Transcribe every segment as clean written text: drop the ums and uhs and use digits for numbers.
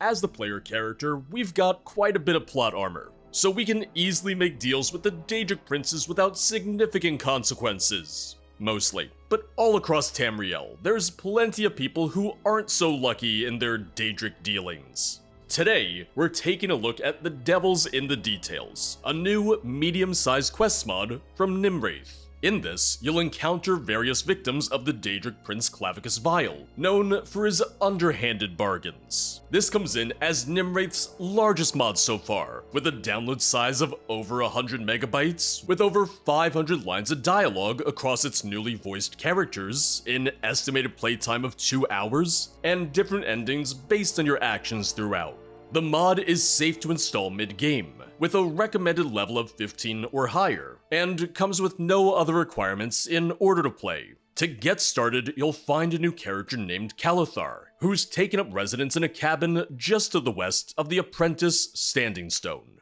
as the player character, we've got quite a bit of plot armor, so we can easily make deals with the Daedric princes without significant consequences. Mostly. But all across Tamriel, there's plenty of people who aren't so lucky in their Daedric dealings. Today, we're taking a look at the Devils in the Details, a new medium-sized quest mod from Nimwraith. In this, you'll encounter various victims of the Daedric prince Clavicus Vile, known for his underhanded bargains. This comes in as Nimwraith's largest mod so far, with a download size of over 100 megabytes, with over 500 lines of dialogue across its newly voiced characters, an estimated playtime of 2 hours, and different endings based on your actions throughout. The mod is safe to install mid-game, with a recommended level of 15 or higher, and comes with no other requirements in order to play. To get started, you'll find a new character named Calithar, who's taken up residence in a cabin just to the west of the apprentice Standing Stone.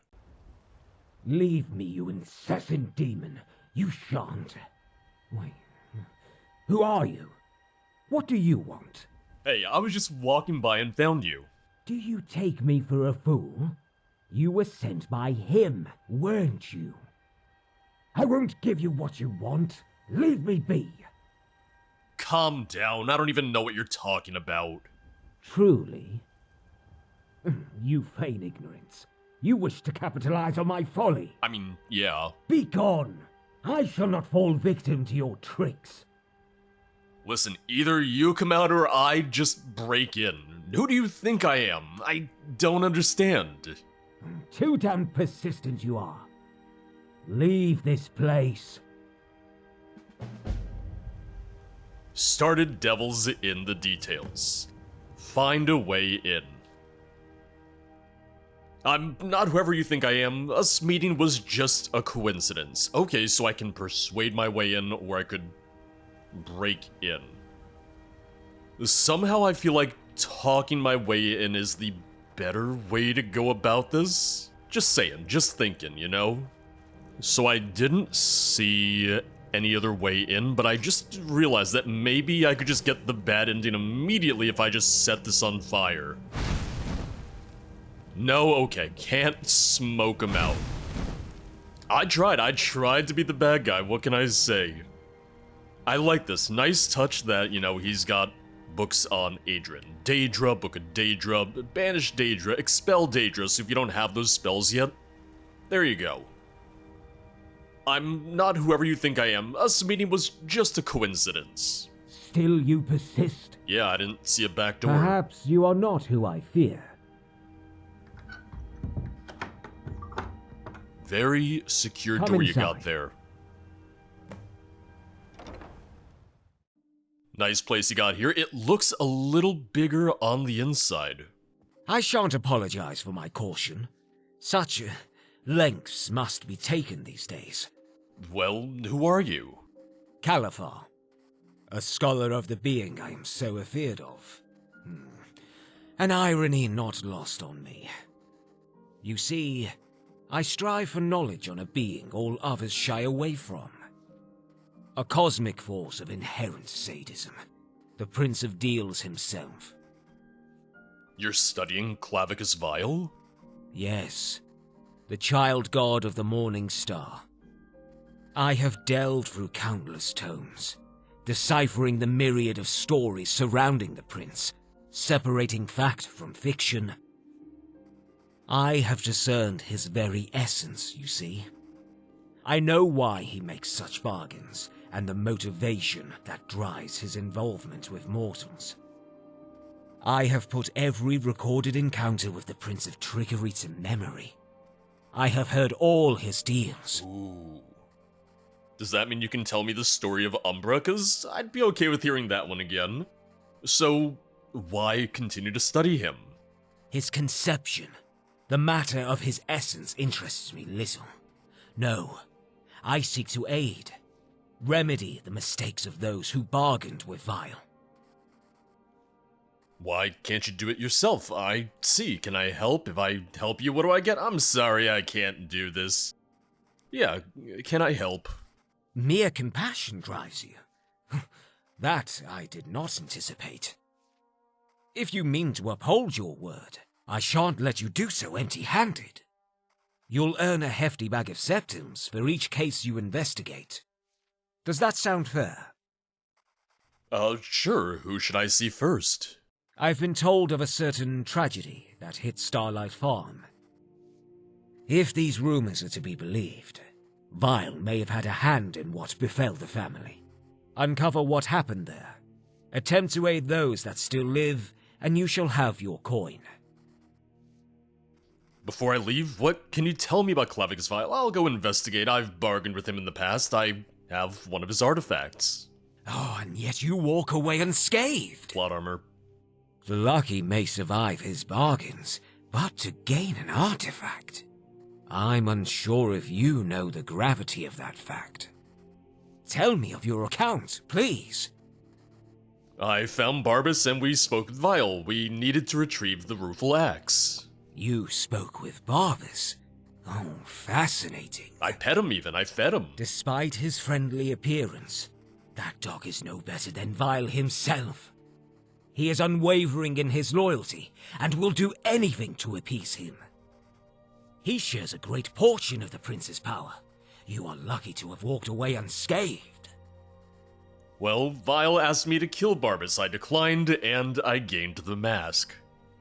Leave me, you incessant demon. You shan't. Wait, who are you? What do you want? Hey, I was just walking by and found you. Do you take me for a fool? You were sent by him, weren't you? I won't give you what you want. Leave me be. Calm down, I don't even know what you're talking about. Truly? You feign ignorance. You wish to capitalize on my folly. I mean, yeah. Be gone. I shall not fall victim to your tricks. Listen, either you come out or I just break in. Who do you think I am? I don't understand. Too damn persistent you are. Leave this place. Started Devils in the Details. Find a way in. I'm not whoever you think I am. Us meeting was just a coincidence. Okay, so I can persuade my way in, or I could break in. Somehow I feel like talking my way in is the better way to go about this? Just saying, just thinking, you know? So I didn't see any other way in, but I just realized that maybe I could just get the bad ending immediately if I just set this on fire. No, okay, can't smoke him out. I tried to be the bad guy, what can I say? I like this, nice touch that, you know, he's got books on Adrian. Daedra, Book of Daedra, Banish Daedra, Expel Daedra, so if you don't have those spells yet, there you go. I'm not whoever you think I am. Us meeting was just a coincidence. Still you persist? Yeah, I didn't see a back door. Perhaps you are not who I fear. Very secure Come door inside. you got there. Nice place you got here. It looks a little bigger on the inside. I shan't apologize for my caution. Such lengths must be taken these days. Well, who are you? Calithar, a scholar of the being I am so afeard of. An irony not lost on me. You see, I strive for knowledge on a being all others shy away from. A cosmic force of inherent sadism. The Prince of Deals himself. You're studying Clavicus Vile? Yes, the child god of the morning star. I have delved through countless tomes, deciphering the myriad of stories surrounding the prince, separating fact from fiction. I have discerned his very essence, you see. I know why he makes such bargains, and the motivation that drives his involvement with mortals. I have put every recorded encounter with the Prince of Trickery to memory. I have heard all his deals. Ooh. Does that mean you can tell me the story of Umbra? 'Cause I'd be okay with hearing that one again. So, why continue to study him? His conception, the matter of his essence interests me little. No, I seek to aid, remedy the mistakes of those who bargained with Vile. Why can't you do it yourself? I see. Can I help? If I help you, what do I get? I'm sorry, I can't do this. Yeah, can I help? Mere compassion drives you. That I did not anticipate. If you mean to uphold your word, I shan't let you do so empty-handed. You'll earn a hefty bag of septims for each case you investigate. Does that sound fair? Sure. Who should I see first? I've been told of a certain tragedy that hit Starlight Farm. If these rumors are to be believed, Vile may have had a hand in what befell the family. Uncover what happened there. Attempt to aid those that still live, and you shall have your coin. Before I leave, what can you tell me about Clavicus Vile? I'll go investigate. I've bargained with him in the past. I have one of his artifacts. Oh, and yet you walk away unscathed. Plot armor. The lucky may survive his bargains, but to gain an artifact? I'm unsure if you know the gravity of that fact. Tell me of your account, please. I found Barbas and we spoke with Vile. We needed to retrieve the rueful axe. You spoke with Barbas? Oh, fascinating. I pet him even, I fed him. Despite his friendly appearance, that dog is no better than Vile himself. He is unwavering in his loyalty, and will do anything to appease him. He shares a great portion of the prince's power. You are lucky to have walked away unscathed. Well, Vile asked me to kill Barbas. I declined, and I gained the mask.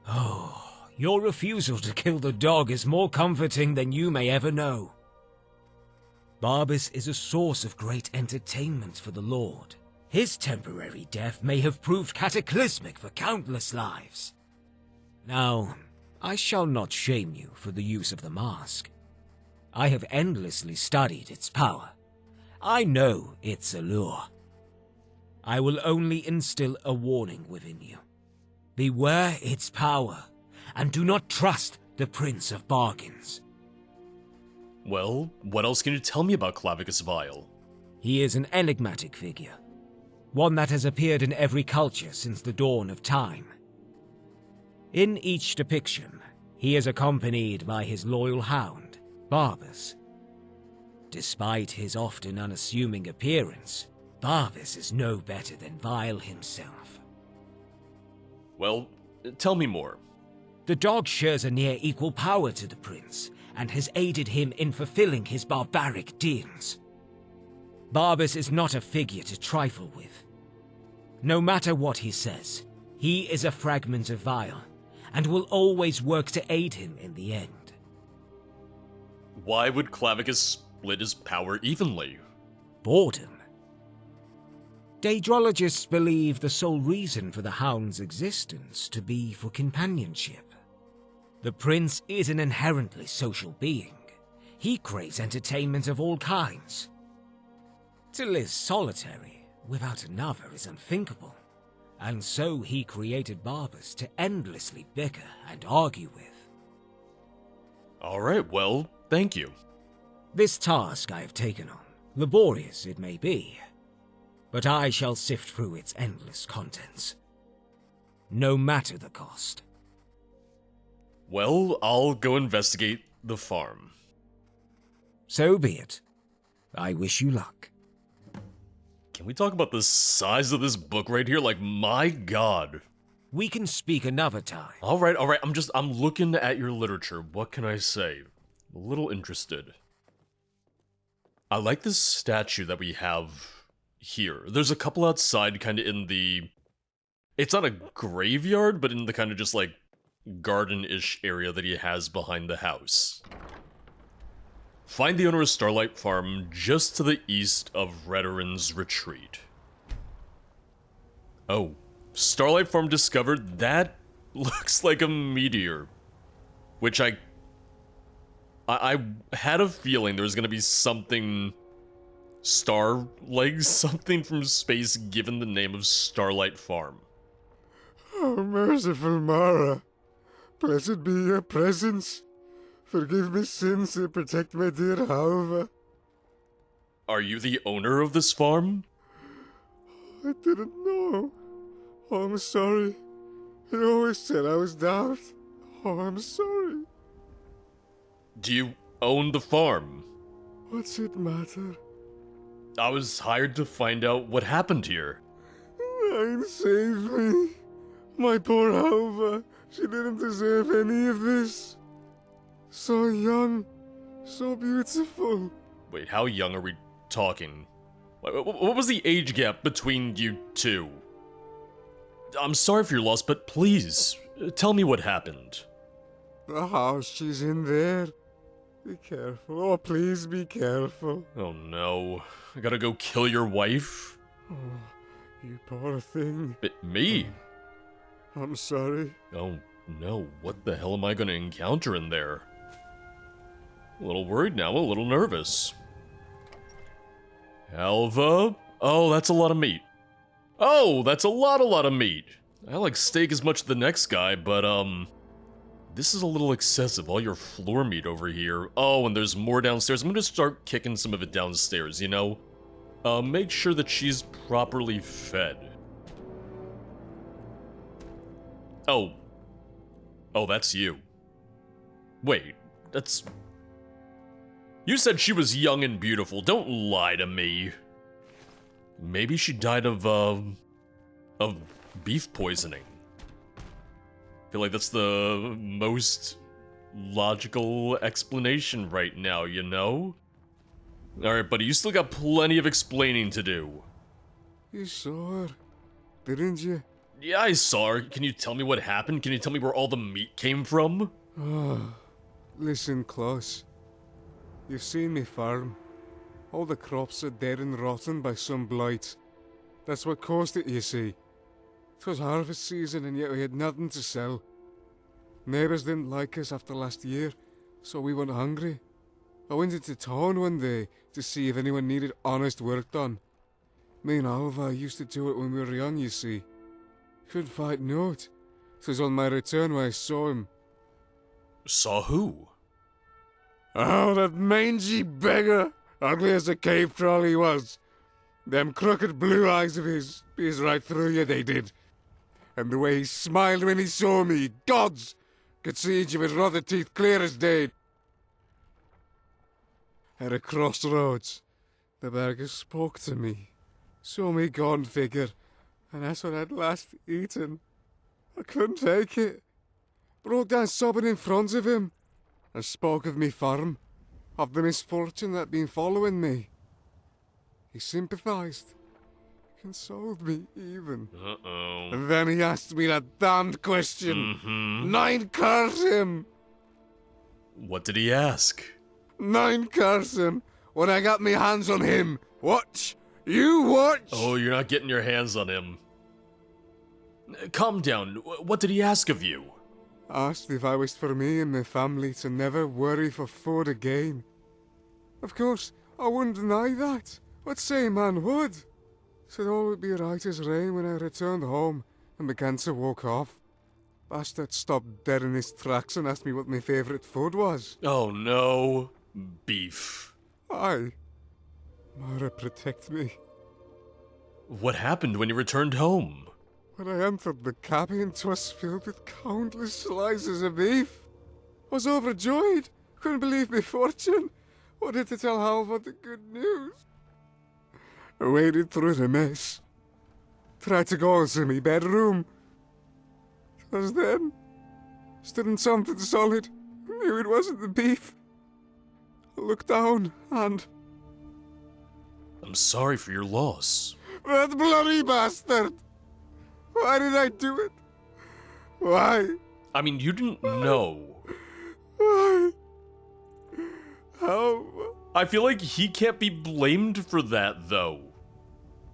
Oh, your refusal to kill the dog is more comforting than you may ever know. Barbas is a source of great entertainment for the Lord. His temporary death may have proved cataclysmic for countless lives. Now, I shall not shame you for the use of the mask. I have endlessly studied its power. I know its allure. I will only instill a warning within you. Beware its power, and do not trust the Prince of Bargains. Well, what else can you tell me about Clavicus Vile? He is an enigmatic figure, one that has appeared in every culture since the dawn of time. In each depiction, he is accompanied by his loyal hound, Barbas. Despite his often unassuming appearance, Barbas is no better than Vile himself. Well, tell me more. The dog shares a near equal power to the prince, and has aided him in fulfilling his barbaric deeds. Barbas is not a figure to trifle with. No matter what he says, he is a fragment of Vile, and will always work to aid him in the end. Why would Clavicus split his power evenly? Boredom. Daedrologists believe the sole reason for the hound's existence to be for companionship. The prince is an inherently social being. He craves entertainment of all kinds. To live solitary without another is unthinkable, and so he created Barbas to endlessly bicker and argue with. Alright, well, thank you. This task I have taken on, laborious it may be, but I shall sift through its endless contents, no matter the cost. Well, I'll go investigate the farm. So be it. I wish you luck. Can we talk about the size of this book right here? Like, my god. We can speak another time. Alright, I'm looking at your literature. What can I say? A little interested. I like this statue that we have here. There's a couple outside, kind of in the... It's not a graveyard, but in the kind of just, like, garden-ish area that he has behind the house. Find the owner of Starlight Farm just to the east of Redoran's Retreat. Oh, Starlight Farm discovered? That looks like a meteor. Which I had a feeling there was gonna be something star-like, something from space given the name of Starlight Farm. Oh, merciful Mara, blessed be your presence. Forgive me sins and protect my dear Halva. Are you the owner of this farm? I didn't know. Oh, I'm sorry. You always said I was daft. Oh, I'm sorry. Do you own the farm? What's it matter? I was hired to find out what happened here. Nine, save me. My poor Halva. She didn't deserve any of this. So young, so beautiful. Wait, how young are we talking? What was the age gap between you two? I'm sorry for your loss, but please, tell me what happened. The house she's in there. Be careful. Oh, please be careful. Oh no. I gotta go kill your wife? Oh, you poor thing. Me? I'm sorry. Oh no, what the hell am I gonna encounter in there? A little worried now, a little nervous. Alva? Oh, that's a lot of meat. Oh, that's a lot of meat. I like steak as much as the next guy, but this is a little excessive, all your floor meat over here. Oh, and there's more downstairs. I'm gonna start kicking some of it downstairs, you know? Make sure that she's properly fed. Oh. Oh, that's you. Wait, that's... You said she was young and beautiful, don't lie to me. Maybe she died of beef poisoning. I feel like that's the most logical explanation right now, you know? Alright, buddy, you still got plenty of explaining to do. You saw her, didn't you? Yeah, I saw her. Can you tell me what happened? Can you tell me where all the meat came from? Oh, listen close. You've seen me farm. All the crops are dead and rotten by some blight. That's what caused it, you see. It was harvest season and yet we had nothing to sell. Neighbours didn't like us after last year, so we went hungry. I went into town one day to see if anyone needed honest work done. Me and Alva used to do it when we were young, you see. Couldn't find note. It was on my return when I saw him. Saw who? Oh, that mangy beggar! Ugly as a cave troll he was. Them crooked blue eyes of his pierced right through you, they did. And the way he smiled when he saw me, gods! Could see each of his rotted teeth clear as day. At a crossroads, the beggar spoke to me. Saw me gone figure, and that's what I'd last eaten. I couldn't take it. Broke down sobbing in front of him, and spoke of me farm, of the misfortune that been following me. He sympathised, consoled me even. Uh-oh. And then he asked me that damned question. 9 curse him! What did he ask? 9 curse him when I got me hands on him. Watch! You watch! Oh, you're not getting your hands on him. Calm down. What did he ask of you? Asked if I wished for me and my family to never worry for food again. Of course, I wouldn't deny that. What sane man would? Said all would be right as rain when I returned home and began to walk off. Bastard stopped dead in his tracks and asked me what my favourite food was. Oh no. Beef. Aye. Mara, protect me. What happened when you returned home? When I entered the cabin, 'twas filled with countless slices of beef. Was overjoyed. Couldn't believe my fortune. Wanted to tell Alva the good news. I waded through the mess. Tried to go into my bedroom. 'Twas then. Stood in something solid. Knew it wasn't the beef. I looked down and... I'm sorry for your loss. That bloody bastard! Why did I do it? Why? I mean, you didn't know. Why? How? I feel like he can't be blamed for that, though.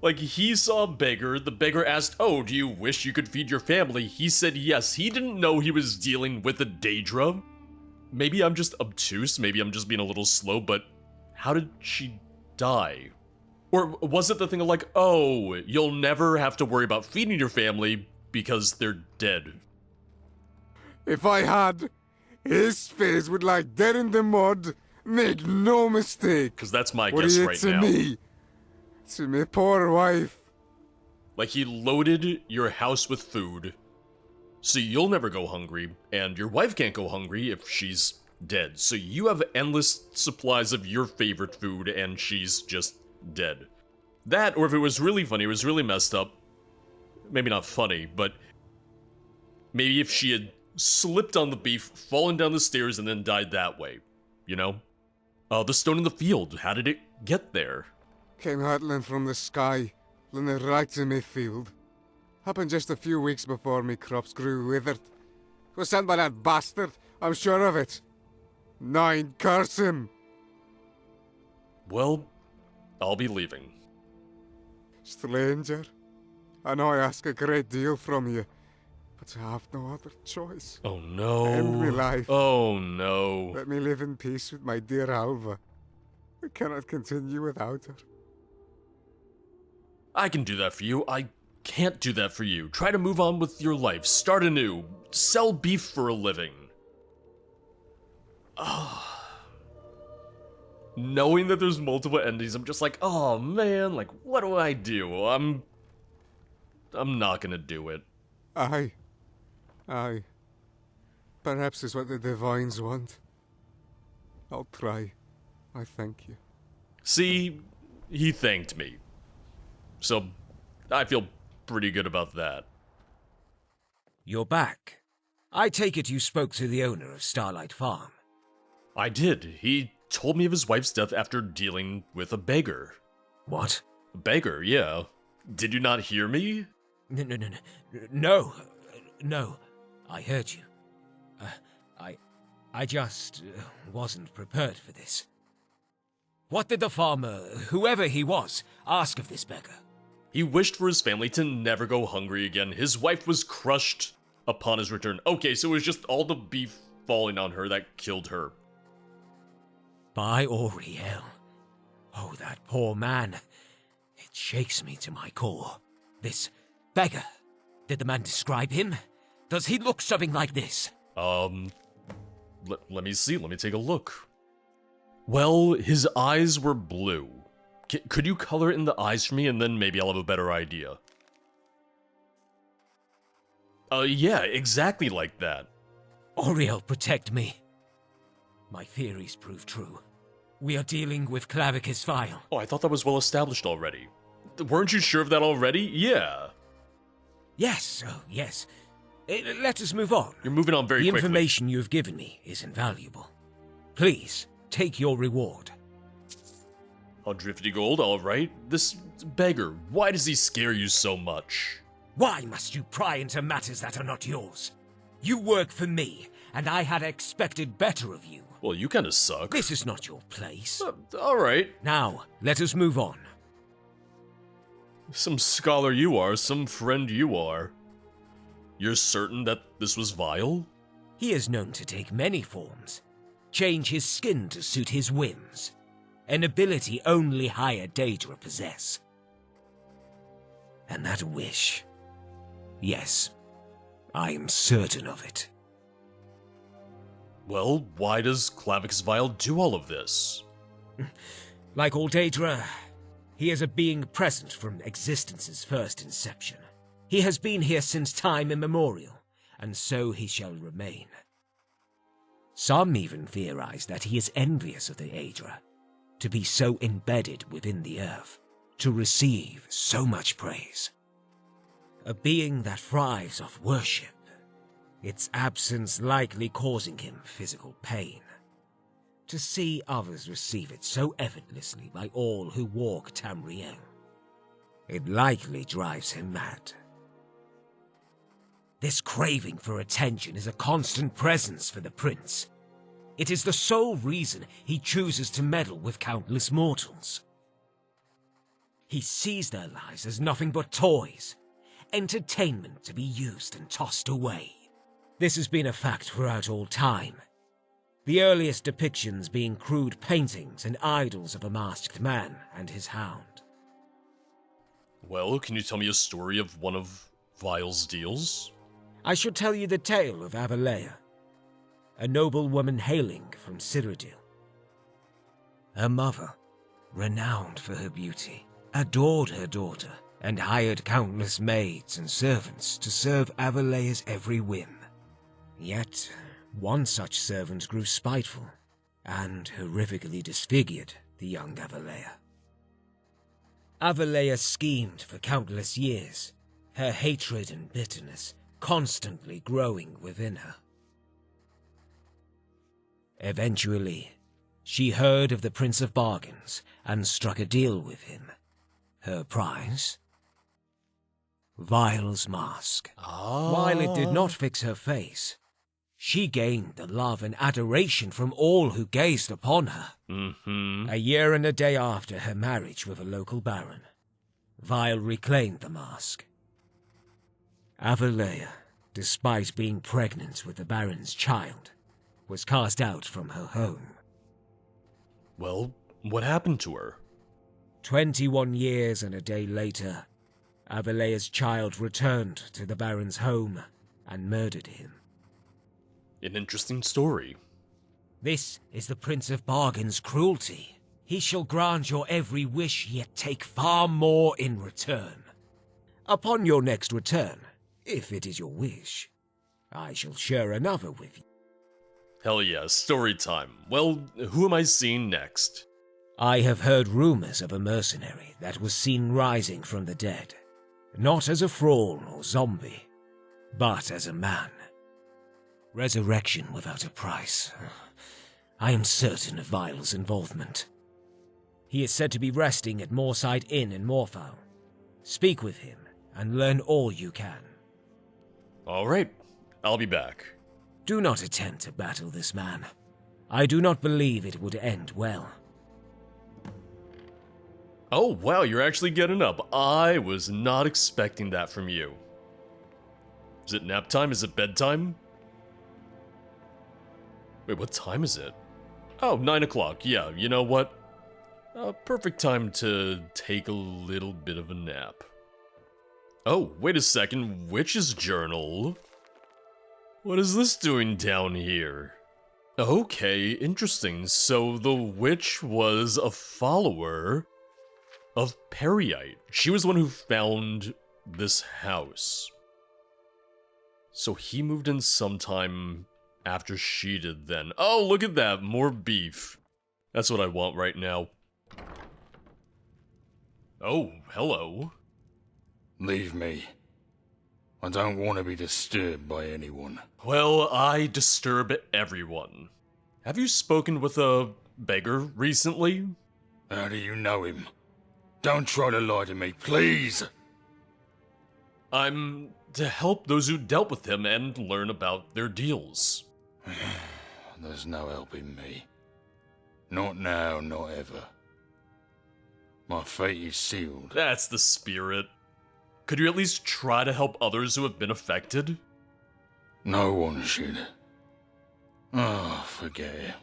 Like, he saw a beggar, the beggar asked, oh, do you wish you could feed your family? He said yes. He didn't know he was dealing with a Daedra. Maybe I'm just obtuse, maybe I'm just being a little slow, but how did she die? Or was it the thing of like, oh, you'll never have to worry about feeding your family because they're dead? If I had, his face would lie dead in the mud. Make no mistake. Because that's my What guess he did right to now. me. To my poor wife. Like, he loaded your house with food, so you'll never go hungry, and your wife can't go hungry if she's dead. So you have endless supplies of your favorite food, and she's just dead. That, or if it was really funny, it was really messed up. Maybe not funny, but maybe if she had slipped on the beef, fallen down the stairs, and then died that way. You know? The stone in the field, how did it get there? Came hurtling from the sky, landed right in me field. Happened just a few weeks before me crops grew withered. Was sent by that bastard, I'm sure of it. 9, curse him! Well, I'll be leaving. Stranger, I know I ask a great deal from you, but I have no other choice. Oh no. End me life. Oh no. Let me live in peace with my dear Alva. I cannot continue without her. I can do that for you. I can't do that for you. Try to move on with your life. Start anew. Sell beef for a living. Knowing that there's multiple endings, I'm just like, oh man, like, what do I do? I'm not gonna do it. Aye. Perhaps it's what the divines want. I'll try. I thank you. See, he thanked me. So, I feel pretty good about that. You're back. I take it you spoke to the owner of Starlight Farm. I did. He told me of his wife's death after dealing with a beggar. What? A beggar, yeah. Did you not hear me? No. I heard you. I just wasn't prepared for this. What did the farmer, whoever he was, ask of this beggar? He wished for his family to never go hungry again. His wife was crushed upon his return. Okay, so it was just all the beef falling on her that killed her. By Auriel. Oh, that poor man. It shakes me to my core. This beggar. Did the man describe him? Does he look something like this? Let me see. Let me take a look. Well, his eyes were blue. Could you color in the eyes for me, and then maybe I'll have a better idea? Yeah, exactly like that. Auriel, protect me. My theories prove true. We are dealing with Clavicus Vile. Oh, I thought that was well established already. Weren't you sure of that already? Yeah. Yes, yes. Let us move on. You're moving on very quickly. The information you've given me is invaluable. Please, take your reward. 150 gold, alright. This beggar, why does he scare you so much? Why must you pry into matters that are not yours? You work for me, and I had expected better of you. Well, you kinda suck. This is not your place. Alright. Now, let us move on. Some scholar you are, some friend you are. You're certain that this was Vile? He is known to take many forms. Change his skin to suit his whims. An ability only higher Daedra possess. And that wish... Yes, I am certain of it. Well, why does Clavicus Vile do all of this? Like all Daedra, he is a being present from existence's first inception. He has been here since time immemorial, and so he shall remain. Some even theorize that he is envious of the Daedra, to be so embedded within the earth, to receive so much praise. A being that thrives off worship, its absence likely causing him physical pain. To see others receive it so effortlessly by all who walk Tamriel, it likely drives him mad. This craving for attention is a constant presence for the prince. It is the sole reason he chooses to meddle with countless mortals. He sees their lives as nothing but toys, entertainment to be used and tossed away. This has been a fact throughout all time. The earliest depictions being crude paintings and idols of a masked man and his hound. Well, can you tell me a story of one of Vile's deals? I shall tell you the tale of Avalea, a noble woman hailing from Cyrodiil. Her mother, renowned for her beauty, adored her daughter and hired countless maids and servants to serve Avalea's every whim. Yet, one such servant grew spiteful and horrifically disfigured the young Avalea. Avalea schemed for countless years, her hatred and bitterness constantly growing within her. Eventually, she heard of the Prince of Bargains and struck a deal with him. Her prize? Vile's mask. While it did not fix her face, she gained the love and adoration from all who gazed upon her. A year and a day after her marriage with a local baron, Vile reclaimed the mask. Avalea, despite being pregnant with the baron's child, was cast out from her home. Well, what happened to her? 21 years and a day later, Avalea's child returned to the baron's home and murdered him. An interesting story. This is the Prince of Bargain's cruelty. He shall grant your every wish, yet take far more in return. Upon your next return, if it is your wish, I shall share another with you. Hell yeah, story time. Well, who am I seeing next? I have heard rumors of a mercenary that was seen rising from the dead. Not as a thrall or zombie, but as a man. Resurrection without a price. I am certain of Vile's involvement. He is said to be resting at Moorside Inn in Moorfowl. Speak with him and learn all you can. Alright, I'll be back. Do not attempt to battle this man. I do not believe it would end well. Oh wow, you're actually getting up. I was not expecting that from you. Is it nap time? Is it bedtime? Wait, what time is it? Oh, 9 o'clock. Yeah, you know what? Perfect time to take a little bit of a nap. Oh, wait a second. Witch's Journal? What is this doing down here? Okay, interesting. So the witch was a follower of Periite. She was the one who found this house. So he moved in sometime after she did then. Oh, look at that. More beef. That's what I want right now. Oh, hello. Leave me. I don't want to be disturbed by anyone. Well, I disturb everyone. Have you spoken with a beggar recently? How do you know him? Don't try to lie to me, please! I'm to help those who dealt with him and learn about their deals. There's no helping me. Not now, not ever. My fate is sealed. That's the spirit. Could you at least try to help others who have been affected? No one should. Oh, forget it.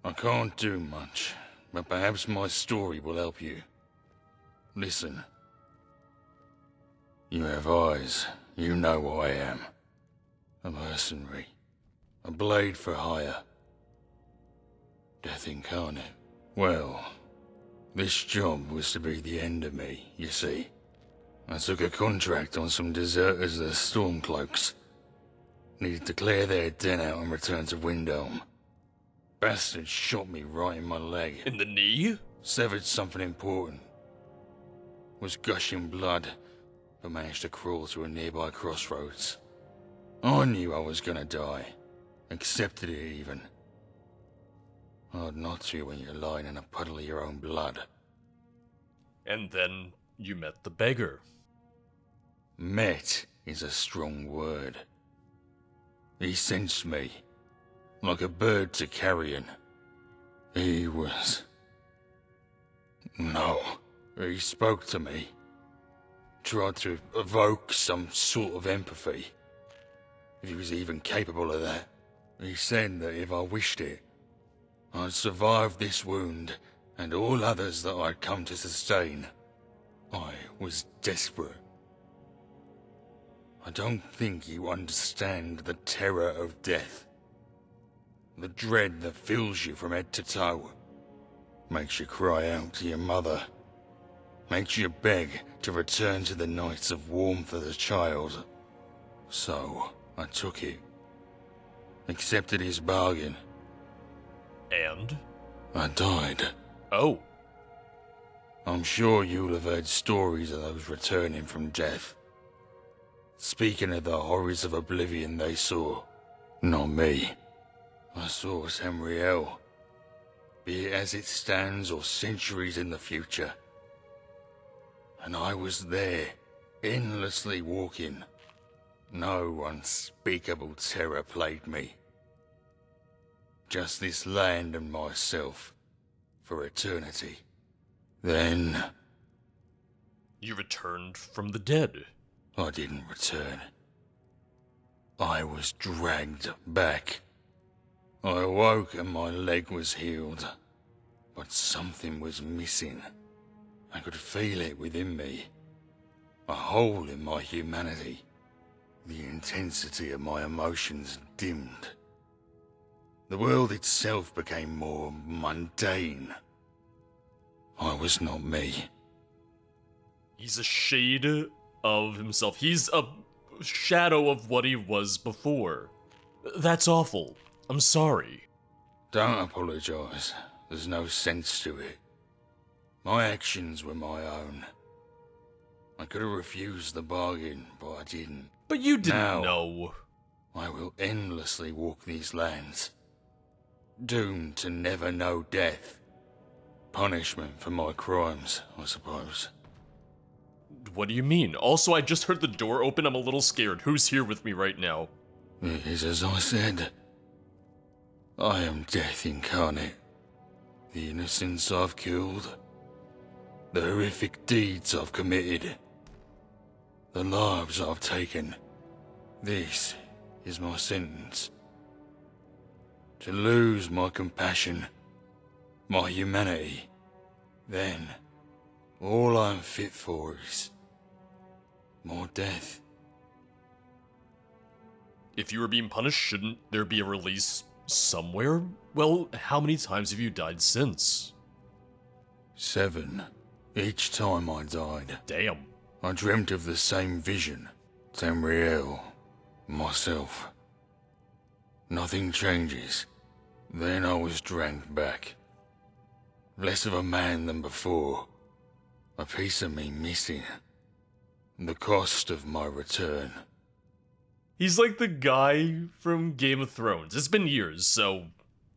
I can't do much, but perhaps my story will help you. Listen. You have eyes. You know what I am. A mercenary. A blade for hire. Death incarnate. Well, this job was to be the end of me, you see. I took a contract on some deserters of the Stormcloaks. Needed to clear their den out and return to Windhelm. Bastard shot me right in my leg. In the knee? Severed something important. Was gushing blood, but managed to crawl to a nearby crossroads. I knew I was gonna die. Accepted it even. Hard not to when you're lying in a puddle of your own blood. And then you met the beggar. Met is a strong word. He sensed me, like a bird to carrion. He was... No, he spoke to me. Tried to evoke some sort of empathy. If he was even capable of that. He said that if I wished it, I'd survive this wound and all others that I'd come to sustain. I was desperate. I don't think you understand the terror of death. The dread that fills you from head to toe. Makes you cry out to your mother. Makes you beg to return to the nights of warmth as a child. So, I took it. Accepted his bargain. And? I died. Oh. I'm sure you'll have heard stories of those returning from death. Speaking of the horrors of oblivion they saw. Not me. I saw Tamriel, be it as it stands or centuries in the future. And I was there, endlessly walking. No unspeakable terror plagued me. Just this land and myself, for eternity. Then... You returned from the dead. I didn't return. I was dragged back. I awoke and my leg was healed, but something was missing. I could feel it within me. A hole in my humanity. The intensity of my emotions dimmed. The world itself became more mundane. I was not me. He's a shade of himself. He's a shadow of what he was before. That's awful. I'm sorry. Don't apologize. There's no sense to it. My actions were my own. I could have refused the bargain, but I didn't. But you didn't Now, know. I will endlessly walk these lands. Doomed to never know death. Punishment for my crimes, I suppose. What do you mean? Also, I just heard the door open. I'm a little scared. Who's here with me right now? It is as I said. I am death incarnate. The innocents I've killed. The horrific deeds I've committed. The lives I've taken. This is my sentence. To lose my compassion, my humanity. Then, all I'm fit for is more death. If you were being punished, shouldn't there be a release somewhere? Well, how many times have you died since? 7. Each time I died. Damn. I dreamt of the same vision. Tamriel. Myself. Nothing changes. Then I was dragged back. Less of a man than before. A piece of me missing. The cost of my return. He's like the guy from Game of Thrones. It's been years, so,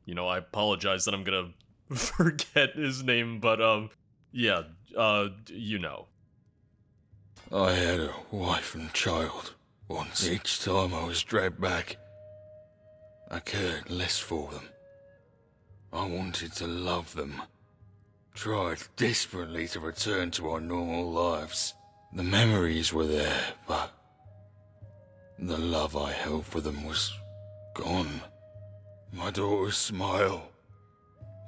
I apologize that I'm gonna forget his name, but, yeah, you know. I had a wife and child once. Each time I was dragged back, I cared less for them. I wanted to love them. Tried desperately to return to our normal lives. The memories were there, but the love I held for them was gone. My daughter's smile,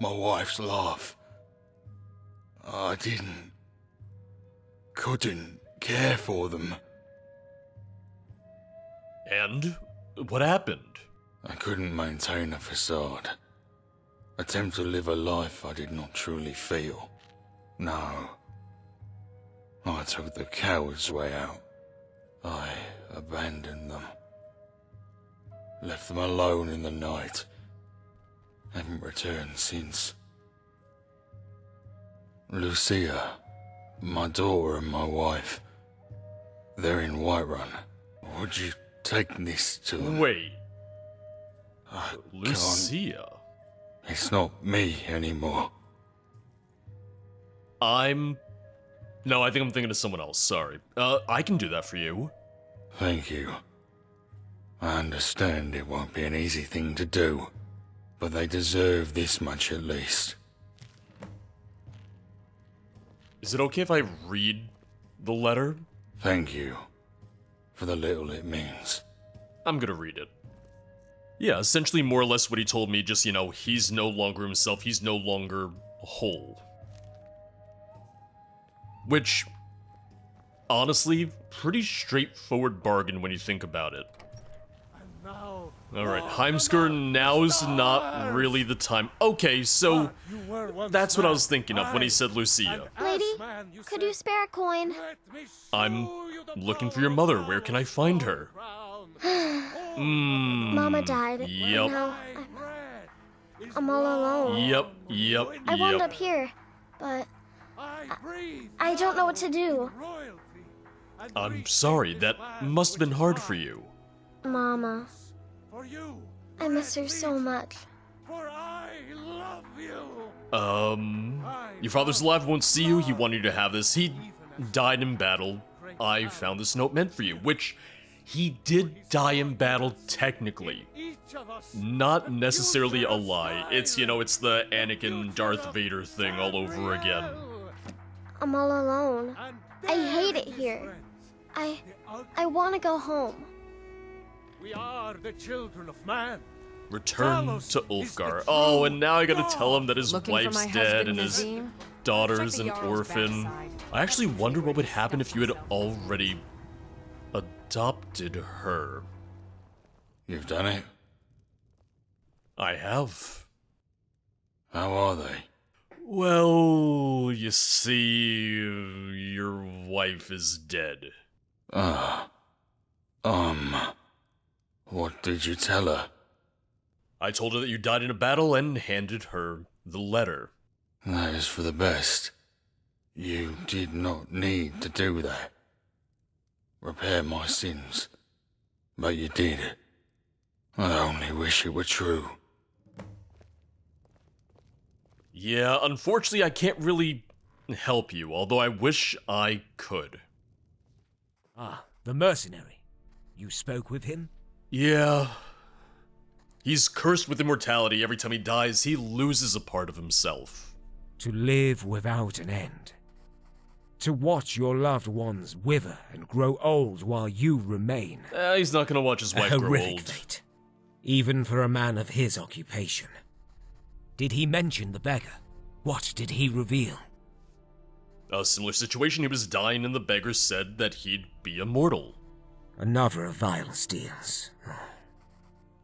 my wife's laugh. I couldn't care for them. And? What happened? I couldn't maintain a facade. Attempt to live a life I did not truly feel. No. I took the coward's way out. I abandoned them. Left them alone in the night. Haven't returned since. Lucia, my daughter and my wife, they're in Whiterun. Would you take this to them? Wait. I can't. Lucia? It's not me anymore. No, I think I'm thinking of someone else, sorry. I can do that for you. Thank you. I understand it won't be an easy thing to do, but they deserve this much at least. Is it okay if I read the letter? Thank you for the little it means. I'm gonna read it. Yeah, essentially more or less what he told me, just, he's no longer himself, he's no longer whole. Which, honestly, pretty straightforward bargain when you think about it. Alright, Heimskr, now's not really the time. Okay, so that's what I was thinking of when he said Lucia. Lady, could you spare a coin? I'm looking for your mother. Where can I find her? Mama died. Yep. Now I'm all alone. Yep. I wound up here, but I don't know what to do. I'm sorry, that must have been hard for you. Mama. I miss her so much. For I love you. Your father's alive, won't see you. He wanted you to have this. He died in battle. I found this note meant for you, which he did die in battle technically. Not necessarily a lie. It's, it's the Anakin Darth Vader thing all over again. I'm all alone. I hate it here. I want to go home. We are the children of man. Return to Ulfgar. Oh, and now I gotta tell him that his Looking for wife's my dead husband, and his Nazim? daughter's Check an the Jarl's orphan. backside. I actually wonder what would happen if you had already adopted her. You've done it? I have. How are they? Well, you see, your wife is dead. What did you tell her? I told her that you died in a battle and handed her the letter. That is for the best. You did not need to do that. Repair my sins. But you did. I only wish it were true. Yeah, unfortunately I can't really help you, although I wish I could. Ah, the mercenary. You spoke with him? Yeah. He's cursed with immortality. Every time he dies, he loses a part of himself. To live without an end. To watch your loved ones wither and grow old while you remain. He's not gonna watch his wife A grow horrific old. fate. Even for a man of his occupation. Did he mention the beggar? What did he reveal? A similar situation, he was dying and the beggar said that he'd be immortal. Another of Vile's deals.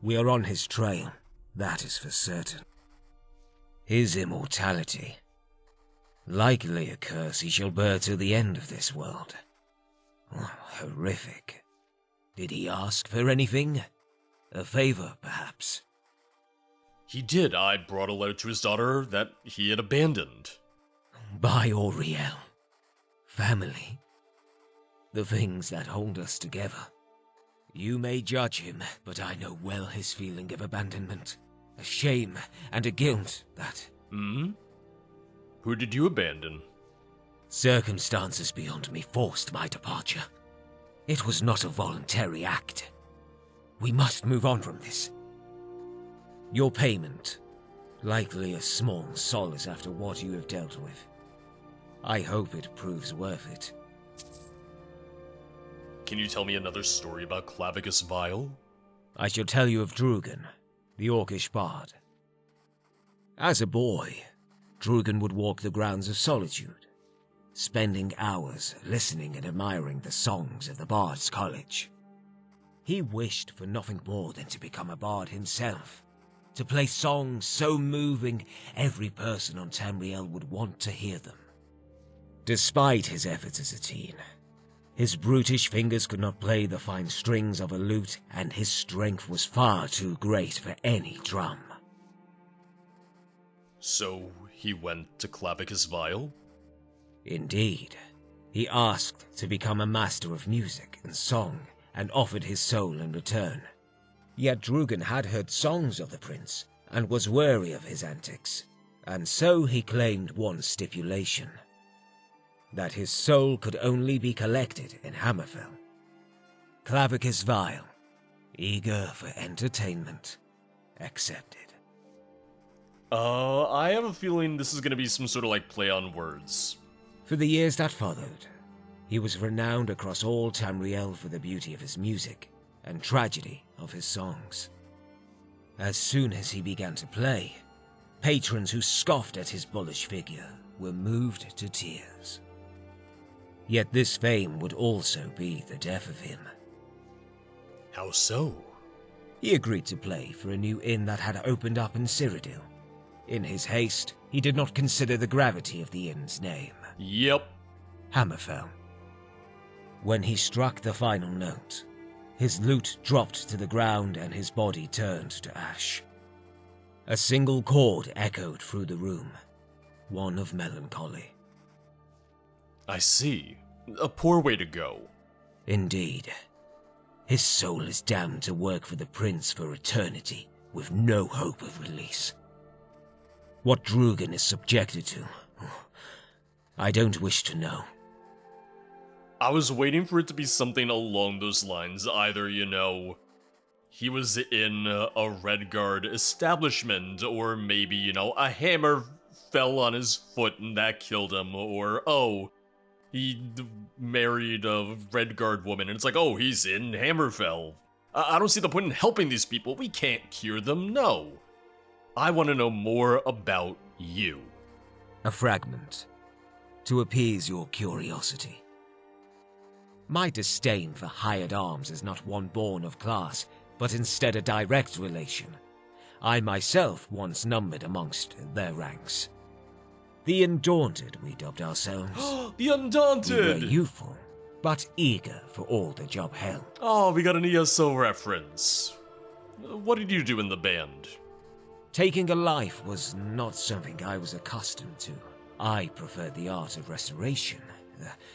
We are on his trail, that is for certain. His immortality. Likely a curse he shall bear till the end of this world. Oh, horrific. Did he ask for anything? A favor, perhaps? He did. I brought a letter to his daughter that he had abandoned. By Auriel. Family. The things that hold us together. You may judge him, but I know well his feeling of abandonment. A shame and a guilt that... Who did you abandon? Circumstances beyond me forced my departure. It was not a voluntary act. We must move on from this. Your payment, likely a small solace after what you have dealt with. I hope it proves worth it. Can you tell me another story about Clavicus Vile? I shall tell you of Drugan, the Orcish bard. As a boy, Drugan would walk the grounds of solitude, spending hours listening and admiring the songs of the Bard's College. He wished for nothing more than to become a bard himself, to play songs so moving every person on Tamriel would want to hear them. Despite his efforts as a teen, his brutish fingers could not play the fine strings of a lute, and his strength was far too great for any drum. So he went to Clavicus Vile? Indeed. He asked to become a master of music and song, and offered his soul in return. Yet Drugan had heard songs of the prince, and was wary of his antics, and so he claimed one stipulation. That his soul could only be collected in Hammerfell. Clavicus Vile, eager for entertainment, accepted. I have a feeling this is gonna be some sort of play on words. For the years that followed, he was renowned across all Tamriel for the beauty of his music and tragedy of his songs. As soon as he began to play, patrons who scoffed at his bullish figure were moved to tears. Yet this fame would also be the death of him. How so? He agreed to play for a new inn that had opened up in Cyrodiil. In his haste, he did not consider the gravity of the inn's name. Yep. Hammerfell. When he struck the final note, his lute dropped to the ground and his body turned to ash. A single chord echoed through the room, one of melancholy. I see. A poor way to go. Indeed. His soul is damned to work for the prince for eternity, with no hope of release. What Drugan is subjected to, I don't wish to know. I was waiting for it to be something along those lines, either, he was in a Redguard establishment, or maybe, a hammer fell on his foot and that killed him, or, he married a Redguard woman, and it's like, he's in Hammerfell. I don't see the point in helping these people. We can't cure them, no. I want to know more about you. A fragment, to appease your curiosity. My disdain for hired arms is not one born of class, but instead a direct relation. I myself once numbered amongst their ranks. The Undaunted, we dubbed ourselves. The Undaunted! We were youthful, but eager for all the job held. Oh, we got an ESO reference. What did you do in the band? Taking a life was not something I was accustomed to. I preferred the art of restoration,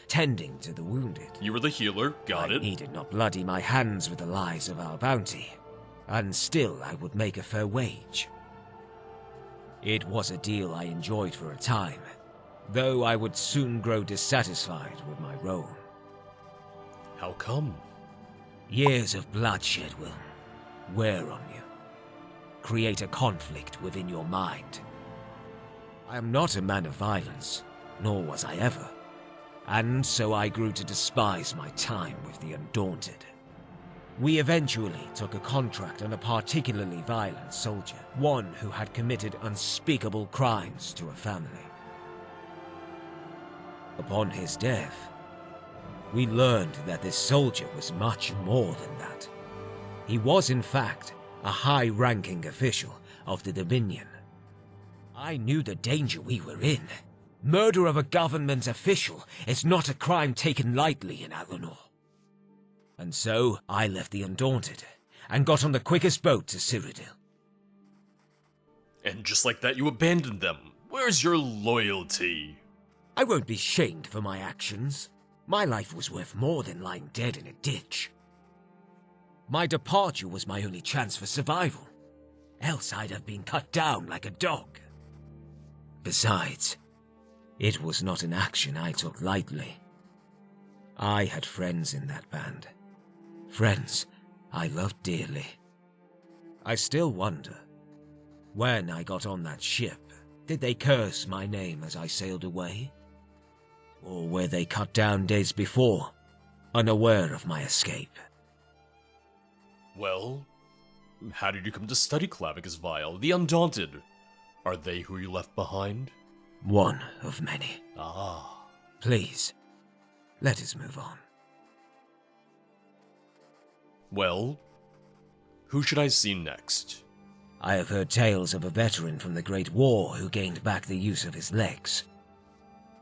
tending to the wounded. You were the healer, got it. I needed not bloody my hands with the lies of our bounty, and still I would make a fair wage. It was a deal I enjoyed for a time, though I would soon grow dissatisfied with my role. How come? Years of bloodshed will wear on you, create a conflict within your mind. I am not a man of violence, nor was I ever, and so I grew to despise my time with the Undaunted. We eventually took a contract on a particularly violent soldier, one who had committed unspeakable crimes to a family. Upon his death, we learned that this soldier was much more than that. He was, in fact, a high-ranking official of the Dominion. I knew the danger we were in. Murder of a government official is not a crime taken lightly in Alinor. And so I left the Undaunted and got on the quickest boat to Cyrodiil. And just like that, you abandoned them. Where's your loyalty? I won't be shamed for my actions. My life was worth more than lying dead in a ditch. My departure was my only chance for survival. Else I'd have been cut down like a dog. Besides, it was not an action I took lightly. I had friends in that band. Friends I loved dearly. I still wonder, when I got on that ship, did they curse my name as I sailed away? Or were they cut down days before, unaware of my escape? Well, how did you come to study Clavicus Vile, the Undaunted? Are they who you left behind? One of many. Ah. Please, let us move on. Well, who should I see next? I have heard tales of a veteran from the Great War who gained back the use of his legs.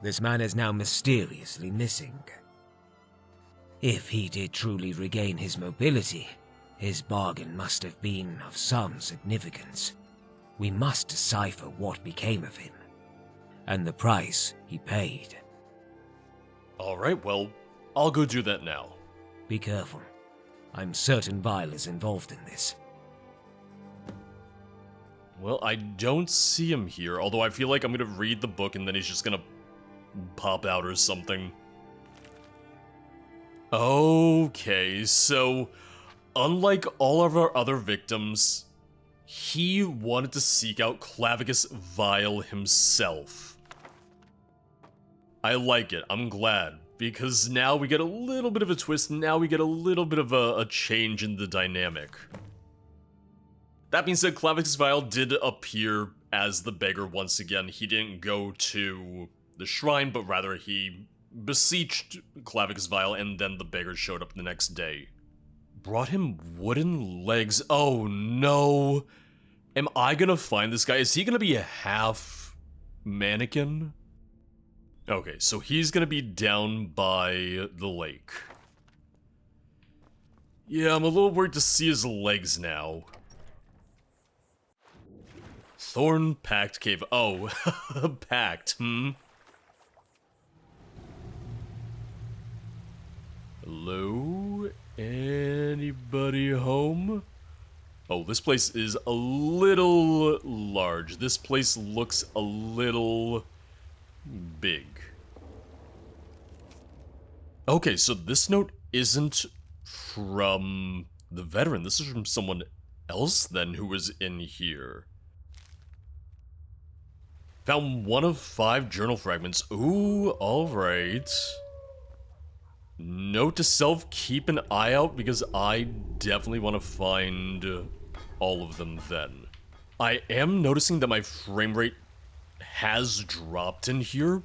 This man is now mysteriously missing. If he did truly regain his mobility, his bargain must have been of some significance. We must decipher what became of him, and the price he paid. Alright, well, I'll go do that now. Be careful. I'm certain Vile is involved in this. Well, I don't see him here, although I feel like I'm gonna read the book and then he's just gonna pop out or something. Okay, so unlike all of our other victims, he wanted to seek out Clavicus Vile himself. I like it, I'm glad, because now we get a little bit of a twist, now we get a little bit of a change in the dynamic. That being said, Clavicus Vile did appear as the beggar once again. He didn't go to the shrine, but rather he beseeched Clavicus Vile, and then the beggar showed up the next day. Brought him wooden legs. Oh no. Am I gonna find this guy? Is he gonna be a half mannequin? Okay, so he's gonna be down by the lake. Yeah, I'm a little worried to see his legs now. Thorn Pact Cave. Oh, Pact, Hello? Anybody home? Oh, this place is a little large. This place looks a little big. Okay, so this note isn't from the veteran. This is from someone else then who was in here. Found 1 of 5 journal fragments. Ooh, alright. Note to self, keep an eye out because I definitely want to find all of them then. I am noticing that my frame rate has dropped in here.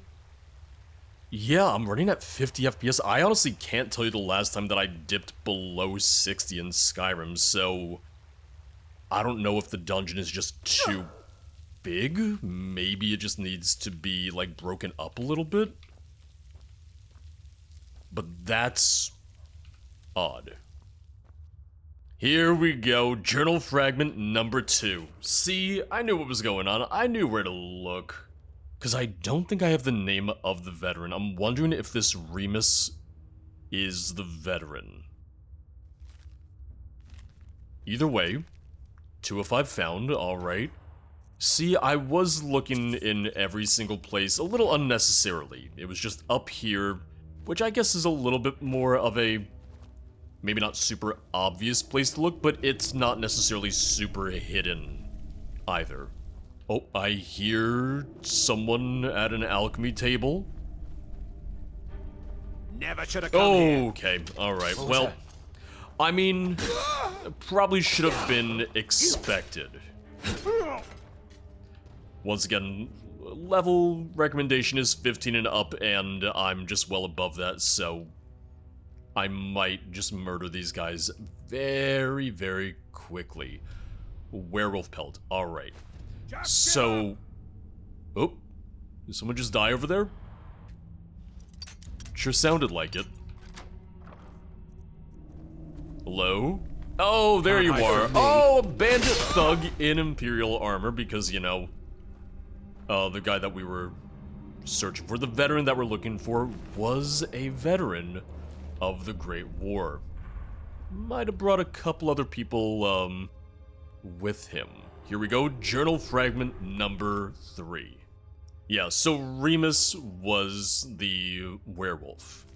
Yeah, I'm running at 50 FPS. I honestly can't tell you the last time that I dipped below 60 in Skyrim, so I don't know if the dungeon is just too big. Maybe it just needs to be, like, broken up a little bit. But that's odd. Here we go, journal fragment number 2. See, I knew what was going on. I knew where to look. Because I don't think I have the name of the veteran. I'm wondering if this Remus is the veteran. Either way, 2 of 5 found, alright. See, I was looking in every single place a little unnecessarily. It was just up here, which I guess is a little bit more of a, maybe not super obvious place to look, but it's not necessarily super hidden either. Oh, I hear someone at an alchemy table. Never should have come here. Okay, alright, well, I mean, probably should have been expected. Once again, level recommendation is 15 and up, and I'm just well above that, so I might just murder these guys very, very quickly. Werewolf pelt, alright. So, oh, did someone just die over there? Sure sounded like it. Hello? Oh, there you are. Oh, a bandit thug in Imperial armor, because, you know, the guy that we were searching for, the veteran that we're looking for, was a veteran of the Great War. Might have brought a couple other people, with him. Here we go, journal fragment number 3. Yeah, so Remus was the werewolf.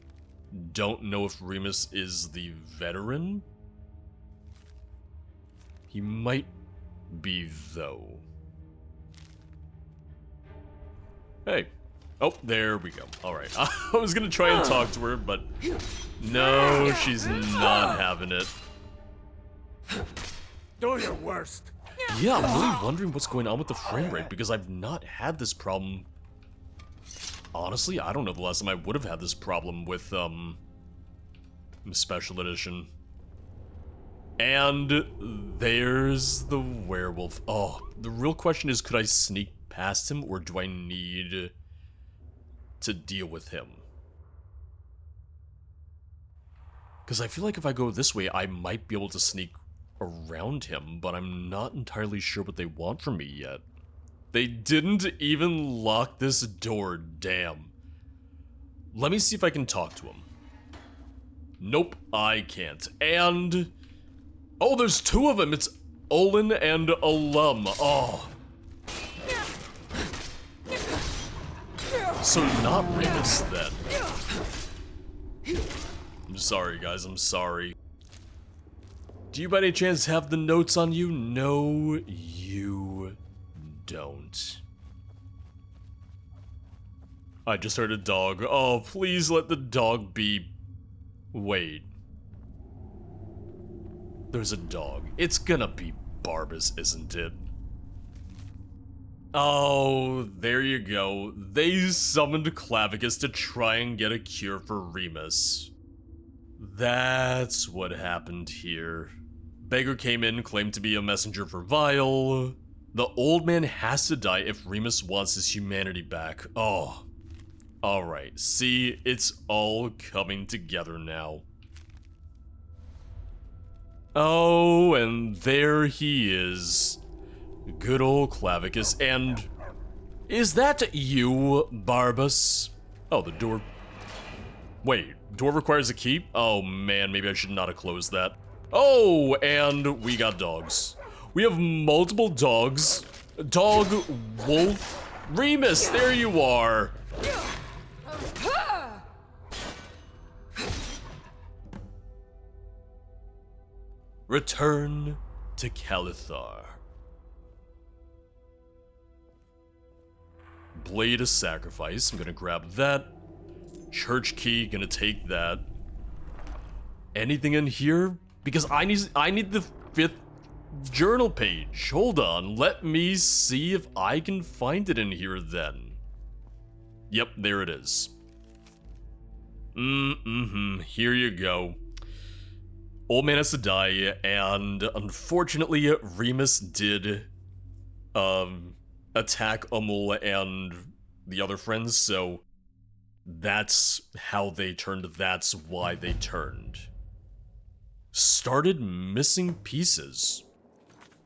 Don't know if Remus is the veteran. He might be, though. Hey. Oh, there we go. Alright. I was gonna try and talk to her, but no, she's not having it. Do your worst. Yeah, I'm really wondering what's going on with the frame rate, because I've not had this problem. Honestly, I don't know the last time I would have had this problem with, Special Edition. And there's the werewolf. Oh, the real question is, could I sneak past him, or do I need to deal with him? Because I feel like if I go this way, I might be able to sneak around him, but I'm not entirely sure what they want from me yet. They didn't even lock this door, damn. Let me see if I can talk to him. Nope, I can't. And oh, there's 2 of them. It's Olin and Alum. Oh. So not Remus then. I'm sorry, guys. I'm sorry. Do you by any chance have the notes on you? No, you don't. I just heard a dog. Oh, please let the dog be. Wait. There's a dog. It's gonna be Barbas, isn't it? Oh, there you go. They summoned Clavicus to try and get a cure for Remus. That's what happened here. Beggar came in, claimed to be a messenger for Vile. The old man has to die if Remus wants his humanity back. Oh. Alright, see, it's all coming together now. Oh, and there he is. Good old Clavicus, and is that you, Barbas? Oh, the door. Wait, door requires a key? Oh man, maybe I should not have closed that. Oh, and we got dogs. We have multiple dogs. Dog, wolf, Remus, there you are. Return to Calithar. Blade of Sacrifice, I'm gonna grab that. Church key, gonna take that. Anything in here? Because I need the 5th journal page. Hold on, let me see if I can find it in here then. Yep, there it is. Here you go. Old man has to die, and unfortunately, Remus did attack Umul and the other friends, so that's how they turned, that's why they turned. Started missing pieces.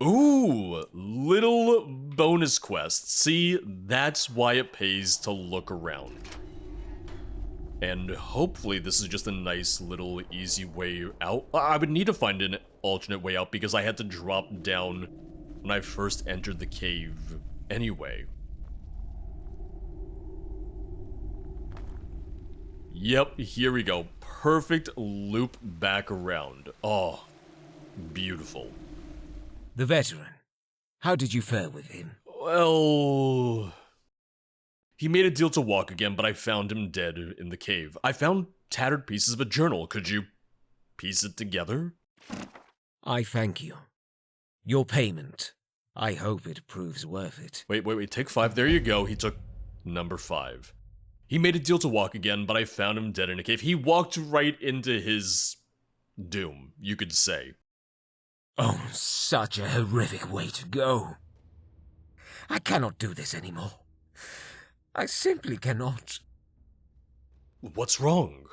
Ooh, little bonus quest. See, that's why it pays to look around. And hopefully this is just a nice little easy way out. I would need to find an alternate way out because I had to drop down when I first entered the cave anyway. Yep, here we go. Perfect loop back around. Oh, beautiful. The veteran. How did you fare with him? Well, he made a deal to walk again, but I found him dead in the cave. I found tattered pieces of a journal. Could you piece it together? I thank you. Your payment. I hope it proves worth it. Wait, take 5. There you go. He took number 5. He made a deal to walk again, but I found him dead in a cave. He walked right into his doom, you could say. Oh, such a horrific way to go. I cannot do this anymore. I simply cannot. What's wrong?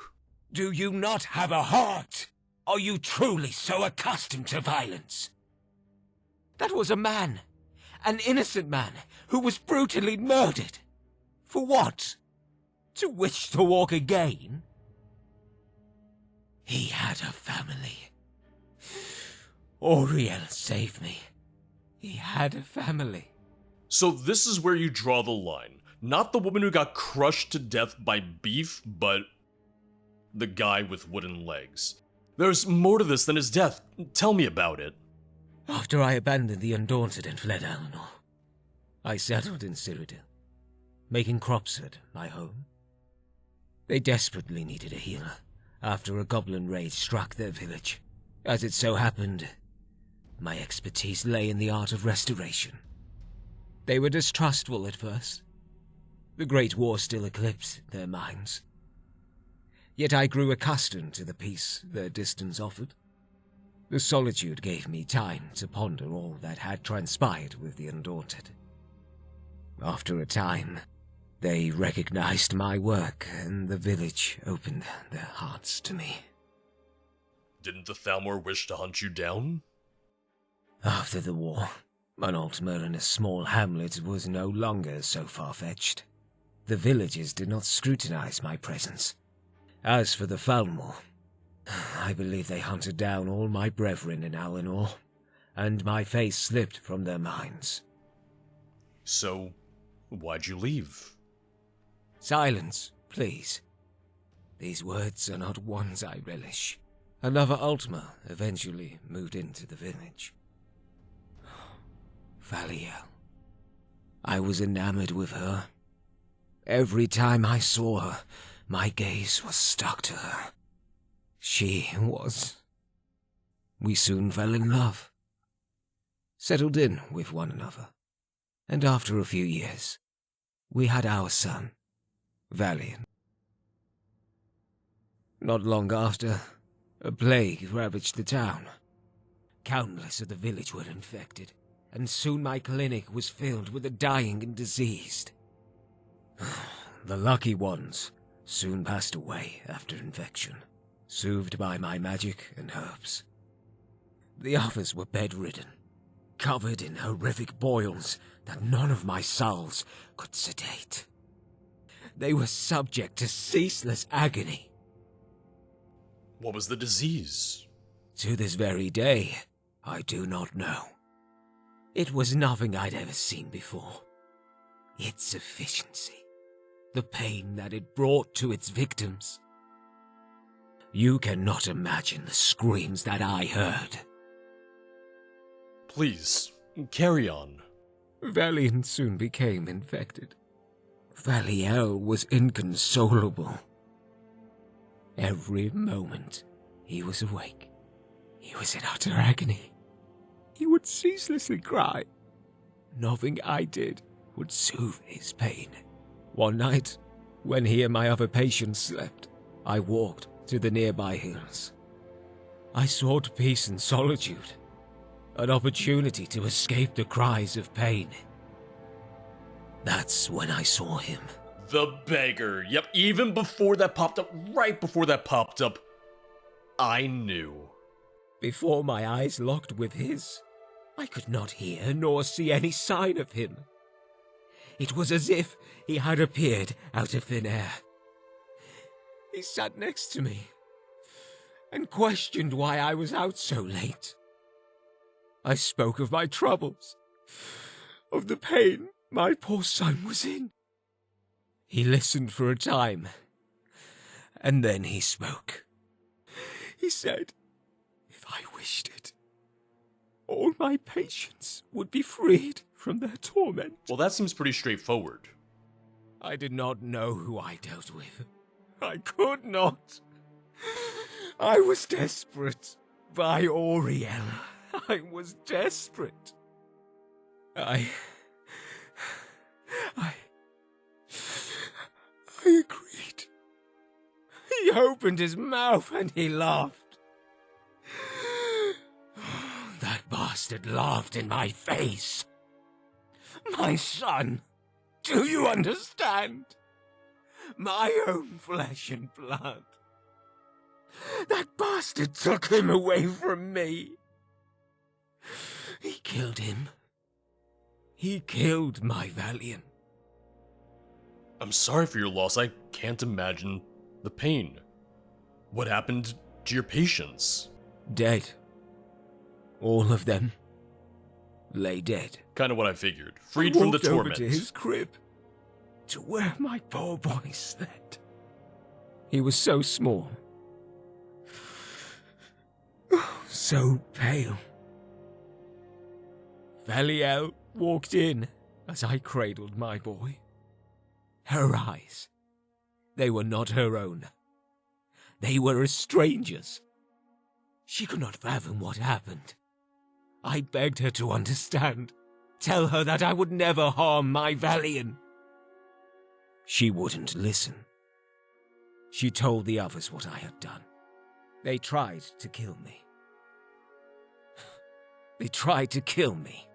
Do you not have a heart? Are you truly so accustomed to violence? That was a man, an innocent man, who was brutally murdered. For what? To wish to walk again? He had a family. Auriel saved me. He had a family. So this is where you draw the line. Not the woman who got crushed to death by beef, but the guy with wooden legs. There's more to this than his death. Tell me about it. After I abandoned the Undaunted and fled Eleanor, I settled in Cyrodiil, making Cropsford my home. They desperately needed a healer after a goblin raid struck their village. As it so happened, my expertise lay in the art of restoration. They were distrustful at first. The Great War still eclipsed their minds. Yet I grew accustomed to the peace their distance offered. The solitude gave me time to ponder all that had transpired with the Undaunted. After a time, they recognized my work, and the village opened their hearts to me. Didn't the Thalmor wish to hunt you down? After the war, an Altmer in a small hamlet was no longer so far-fetched. The villagers did not scrutinize my presence. As for the Thalmor, I believe they hunted down all my brethren in Alinor, and my face slipped from their minds. So, why'd you leave? Silence, please. These words are not ones I relish. Another Altmer eventually moved into the village. Valiel. I was enamored with her. Every time I saw her, my gaze was stuck to her. She was. We soon fell in love. Settled in with one another. And after a few years, we had our son, Valiant. Not long after, a plague ravaged the town. Countless of the village were infected, and soon my clinic was filled with the dying and diseased. The lucky ones soon passed away after infection, soothed by my magic and herbs. The others were bedridden, covered in horrific boils that none of my salves could sedate. They were subject to ceaseless agony. What was the disease? To this very day, I do not know. It was nothing I'd ever seen before. Its efficiency, the pain that it brought to its victims. You cannot imagine the screams that I heard. Please, carry on. Valian soon became infected. Valiel was inconsolable. Every moment he was awake, he was in utter agony. He would ceaselessly cry. Nothing I did would soothe his pain. One night, when he and my other patients slept, I walked to the nearby hills. I sought peace and solitude, an opportunity to escape the cries of pain. That's when I saw him. The beggar. Yep, even before that popped up, right before that popped up, I knew. Before my eyes locked with his, I could not hear nor see any sign of him. It was as if he had appeared out of thin air. He sat next to me and questioned why I was out so late. I spoke of my troubles, of the pain my poor son was in. He listened for a time, and then he spoke. He said, if I wished it, all my patients would be freed from their torment. Well, that seems pretty straightforward. I did not know who I dealt with. I could not. I was desperate. By Auriel, I was desperate. I agreed. He opened his mouth and he laughed. That bastard laughed in my face. My son, do you understand? My own flesh and blood. That bastard took him away from me. He killed him. He killed my Valiant. I'm sorry for your loss. I can't imagine the pain. What happened to your patients? Dead. All of them lay dead. Kind of what I figured. Freed from the I walked over torment. to his crib, to where my poor boy slept. He was so small. So pale. Valiel walked in as I cradled my boy. Her eyes, they were not her own. They were a stranger's. She could not fathom what happened. I begged her to understand, tell her that I would never harm my Valiant. She wouldn't listen. She told the others what I had done. They tried to kill me. They tried to kill me.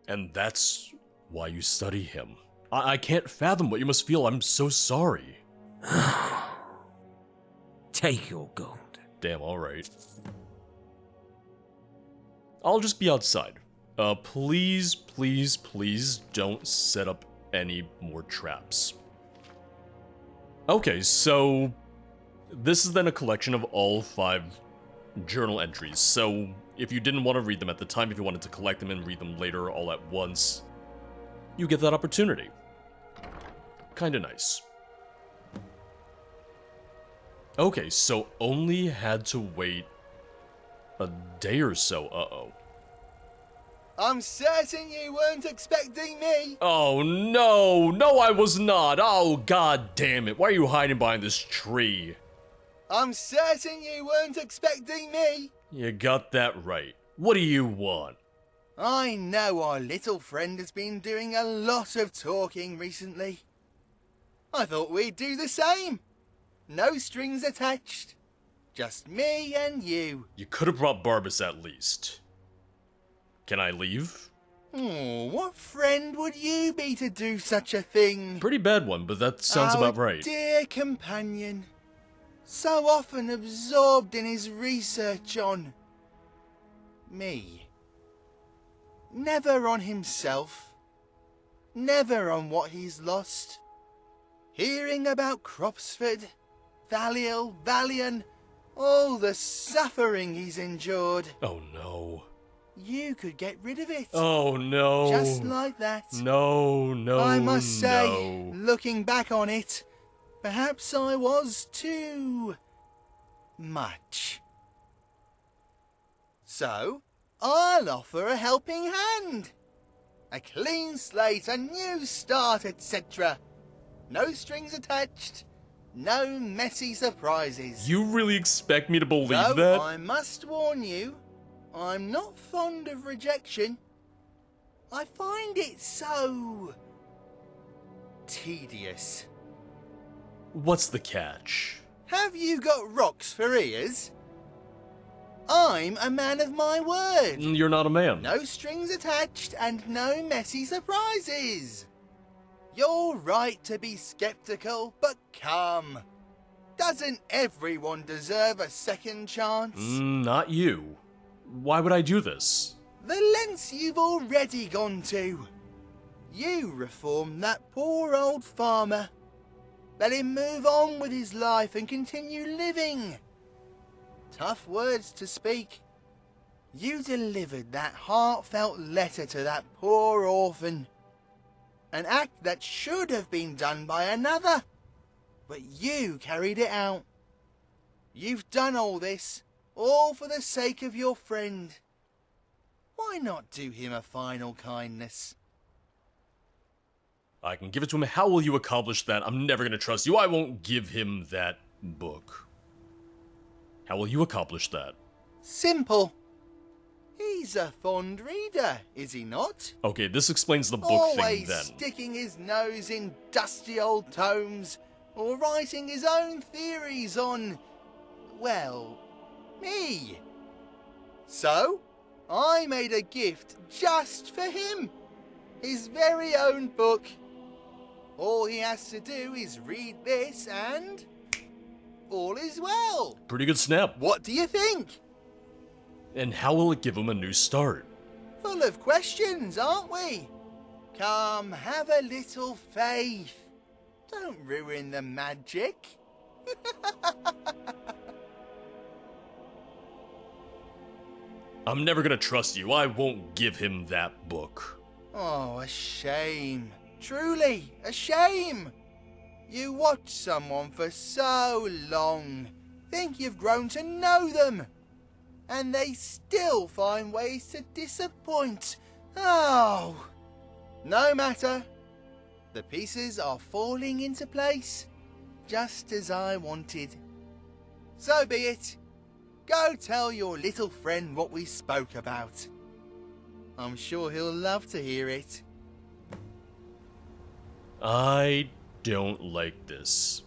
And that's why you study him. I can't fathom what you must feel. I'm so sorry. Take your gold. Damn, alright. I'll just be outside. Please, please, please don't set up any more traps. Okay, so this is then a collection of all 5 journal entries. So if you didn't want to read them at the time, if you wanted to collect them and read them later all at once, you get that opportunity. Kinda nice. Okay, so only had to wait a day or so. Uh-oh. I'm certain you weren't expecting me. Oh no, no I was not. Oh god damn it, why are you hiding behind this tree? I'm certain you weren't expecting me. You got that right. What do you want? I know our little friend has been doing a lot of talking recently. I thought we'd do the same. No strings attached. Just me and you. You could have brought Barbas at least. Can I leave? Oh, what friend would you be to do such a thing? Pretty bad one, but that sounds about right. Dear companion. So often absorbed in his research on me. Never on himself. Never on what he's lost. Hearing about Cropsford, Valiel, Valiant, all the suffering he's endured. Oh no. you could get rid of it. Oh no. Just like that. No, no, I must say, no. looking back on it, perhaps I was too much. So, I'll offer a helping hand. A clean slate, a new start, etc. No strings attached, no messy surprises. You really expect me to believe Though that? I must warn you, I'm not fond of rejection. I find it so tedious. What's the catch? Have you got rocks for ears? I'm a man of my word. You're not a man. No strings attached and no messy surprises. You're right to be skeptical, but come. Doesn't everyone deserve a second chance? Not you. Why would I do this? The lengths you've already gone to. You reformed that poor old farmer. Let him move on with his life and continue living. Tough words to speak. You delivered that heartfelt letter to that poor orphan. An act that should have been done by another. But you carried it out. You've done all this, all for the sake of your friend. Why not do him a final kindness? I can give it to him. How will you accomplish that? I'm never gonna trust you. I won't give him that book. How will you accomplish that? Simple. He's a fond reader, is he not? Okay, this explains the book Always thing then. sticking his nose in dusty old tomes, or writing his own theories on, well, me. So, I made a gift just for him. His very own book. All he has to do is read this and all is well. Pretty good snap. What do you think? And how will it give him a new start? Full of questions, aren't we? Come, have a little faith. Don't ruin the magic. I'm never gonna trust you. I won't give him that book. Oh, a shame. Truly, a shame. You watch someone for so long, think you've grown to know them, and they still find ways to disappoint. Oh, no matter. The pieces are falling into place, just as I wanted. So be it. Go tell your little friend what we spoke about. I'm sure he'll love to hear it. I don't like this.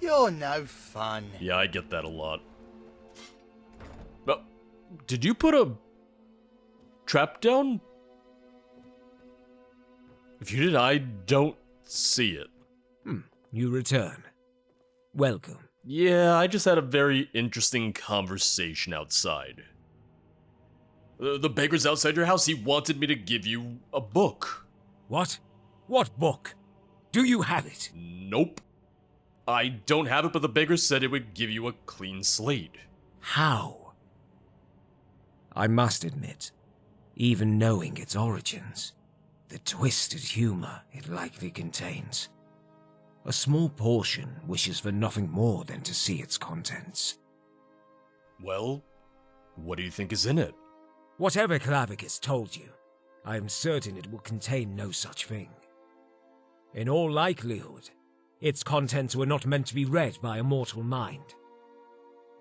You're no fun. Yeah, I get that a lot. But did you put a trap down? If you did, I don't see it. You return. Welcome. Yeah, I just had a very interesting conversation outside. The beggar's outside your house. He wanted me to give you a book. What? What book? Do you have it? Nope. I don't have it, but the beggar said it would give you a clean slate. How? I must admit, even knowing its origins, the twisted humor it likely contains, a small portion wishes for nothing more than to see its contents. Well, what do you think is in it? Whatever Clavicus told you, I am certain it will contain no such thing. In all likelihood, its contents were not meant to be read by a mortal mind.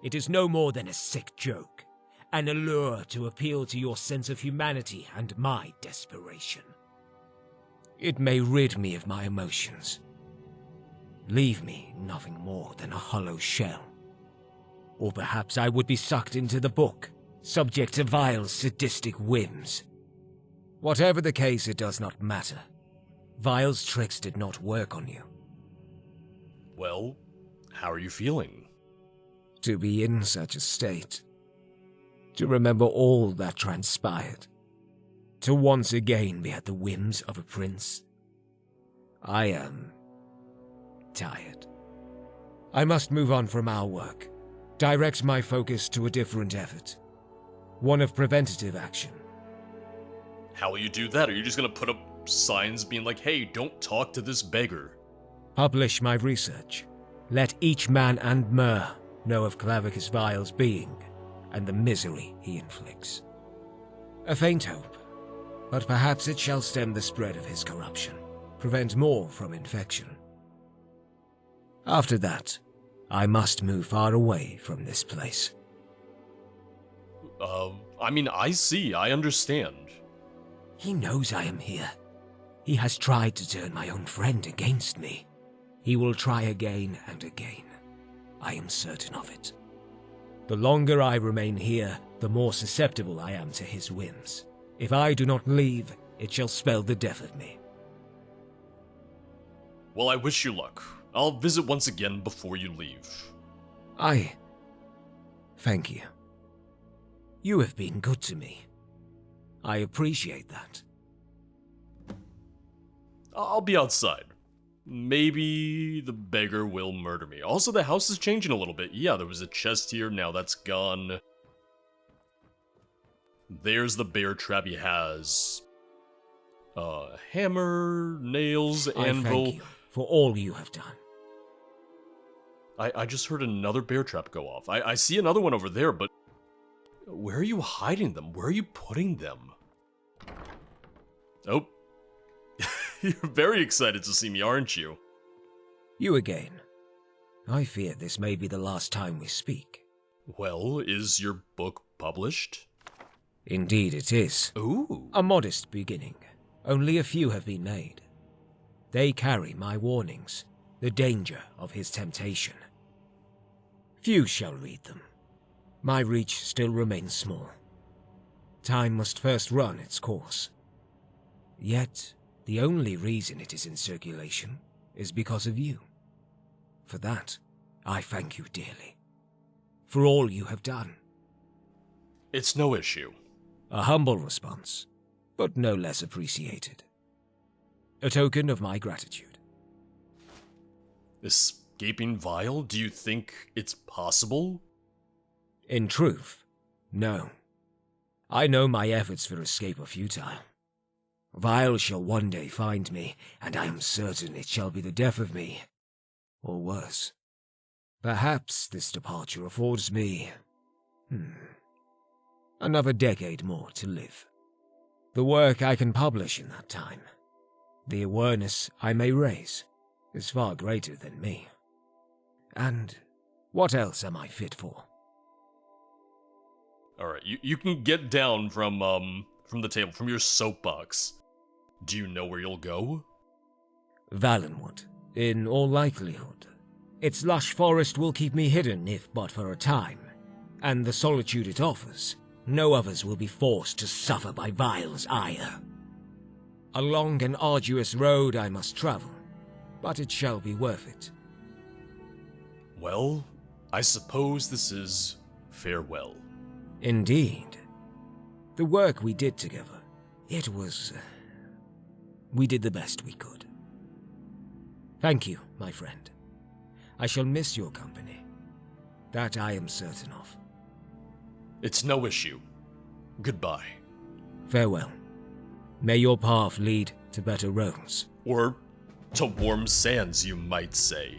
It is no more than a sick joke, an allure to appeal to your sense of humanity and my desperation. It may rid me of my emotions, leave me nothing more than a hollow shell. Or perhaps I would be sucked into the book, subject to Vile's sadistic whims. Whatever the case, it does not matter. Vile's tricks did not work on you. Well, how are you feeling? To be in such a state, to remember all that transpired, to once again be at the whims of a prince, I am tired. I must move on from our work, direct my focus to a different effort, one of preventative action How will you do that? Are you just gonna put up signs being like, hey, don't talk to this beggar? Publish my research. Let each man and mer know of Clavicus Vile's being and the misery he inflicts. A faint hope, but perhaps it shall stem the spread of his corruption, prevent more from infection. After that, I must move far away from this place. I mean, I understand. He knows I am here. He has tried to turn my own friend against me. He will try again and again. I am certain of it. The longer I remain here, the more susceptible I am to his whims. If I do not leave, it shall spell the death of me. Well, I wish you luck. I'll visit once again before you leave. Thank you. You have been good to me. I appreciate that. I'll be outside. Maybe the beggar will murder me. Also, the house is changing a little bit. Yeah, there was a chest here, now that's gone. There's the bear trap he has. Hammer, nails, anvil. I thank you for all you have done. I just heard another bear trap go off. I see another one over there, but where are you hiding them? Where are you putting them? Oh. You're very excited to see me, aren't you? You again. I fear this may be the last time we speak. Well, is your book published? Indeed it is. Ooh. A modest beginning. Only a few have been made. They carry my warnings, the danger of his temptation. Few shall read them. My reach still remains small. Time must first run its course. Yet, the only reason it is in circulation is because of you. For that, I thank you dearly. For all you have done. It's no issue. A humble response, but no less appreciated. A token of my gratitude. Escaping Vile? Do you think it's possible? In truth, no. I know my efforts for escape are futile. Vile shall one day find me, and I am certain it shall be the death of me, or worse. Perhaps this departure affords me, another decade more to live. The work I can publish in that time, the awareness I may raise, is far greater than me. And what else am I fit for? Alright, you can get down from the table, from your soapbox. Do you know where you'll go? Valenwood, in all likelihood. Its lush forest will keep me hidden if but for a time, and the solitude it offers, no others will be forced to suffer by Vile's ire. A long and arduous road I must travel, but it shall be worth it. Well, I suppose this is farewell. Indeed. The work we did together, it was... we did the best we could. Thank you, my friend. I shall miss your company. That I am certain of. It's no issue. Goodbye. Farewell. May your path lead to better roads. Or to warm sands, you might say.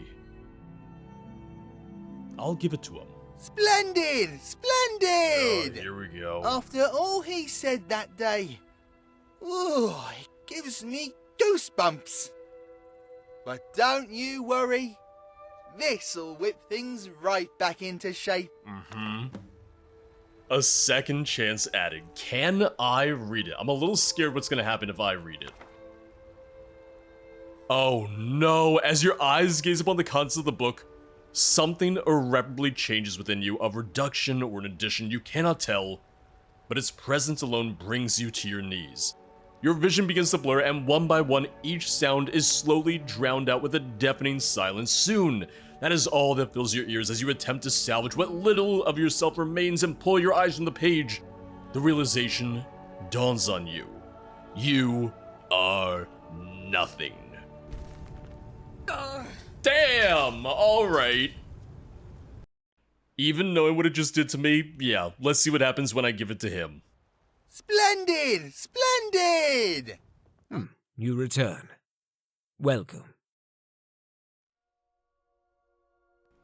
I'll give it to him. Splendid! Splendid! Oh, here we go. After all he said that day, ooh, it gives me goosebumps. But don't you worry, this'll whip things right back into shape. A second chance added. Can I read it? I'm a little scared what's gonna happen if I read it. Oh no, as your eyes gaze upon the contents of the book, something irreparably changes within you, a reduction or an addition, you cannot tell, but its presence alone brings you to your knees. Your vision begins to blur, and one by one, each sound is slowly drowned out with a deafening silence. Soon, that is all that fills your ears as you attempt to salvage what little of yourself remains and pull your eyes from the page. The realization dawns on you. You are nothing. Damn! Alright. Even knowing what it just did to me, yeah, let's see what happens when I give it to him. Splendid! Splendid! Splendid! You return. Welcome.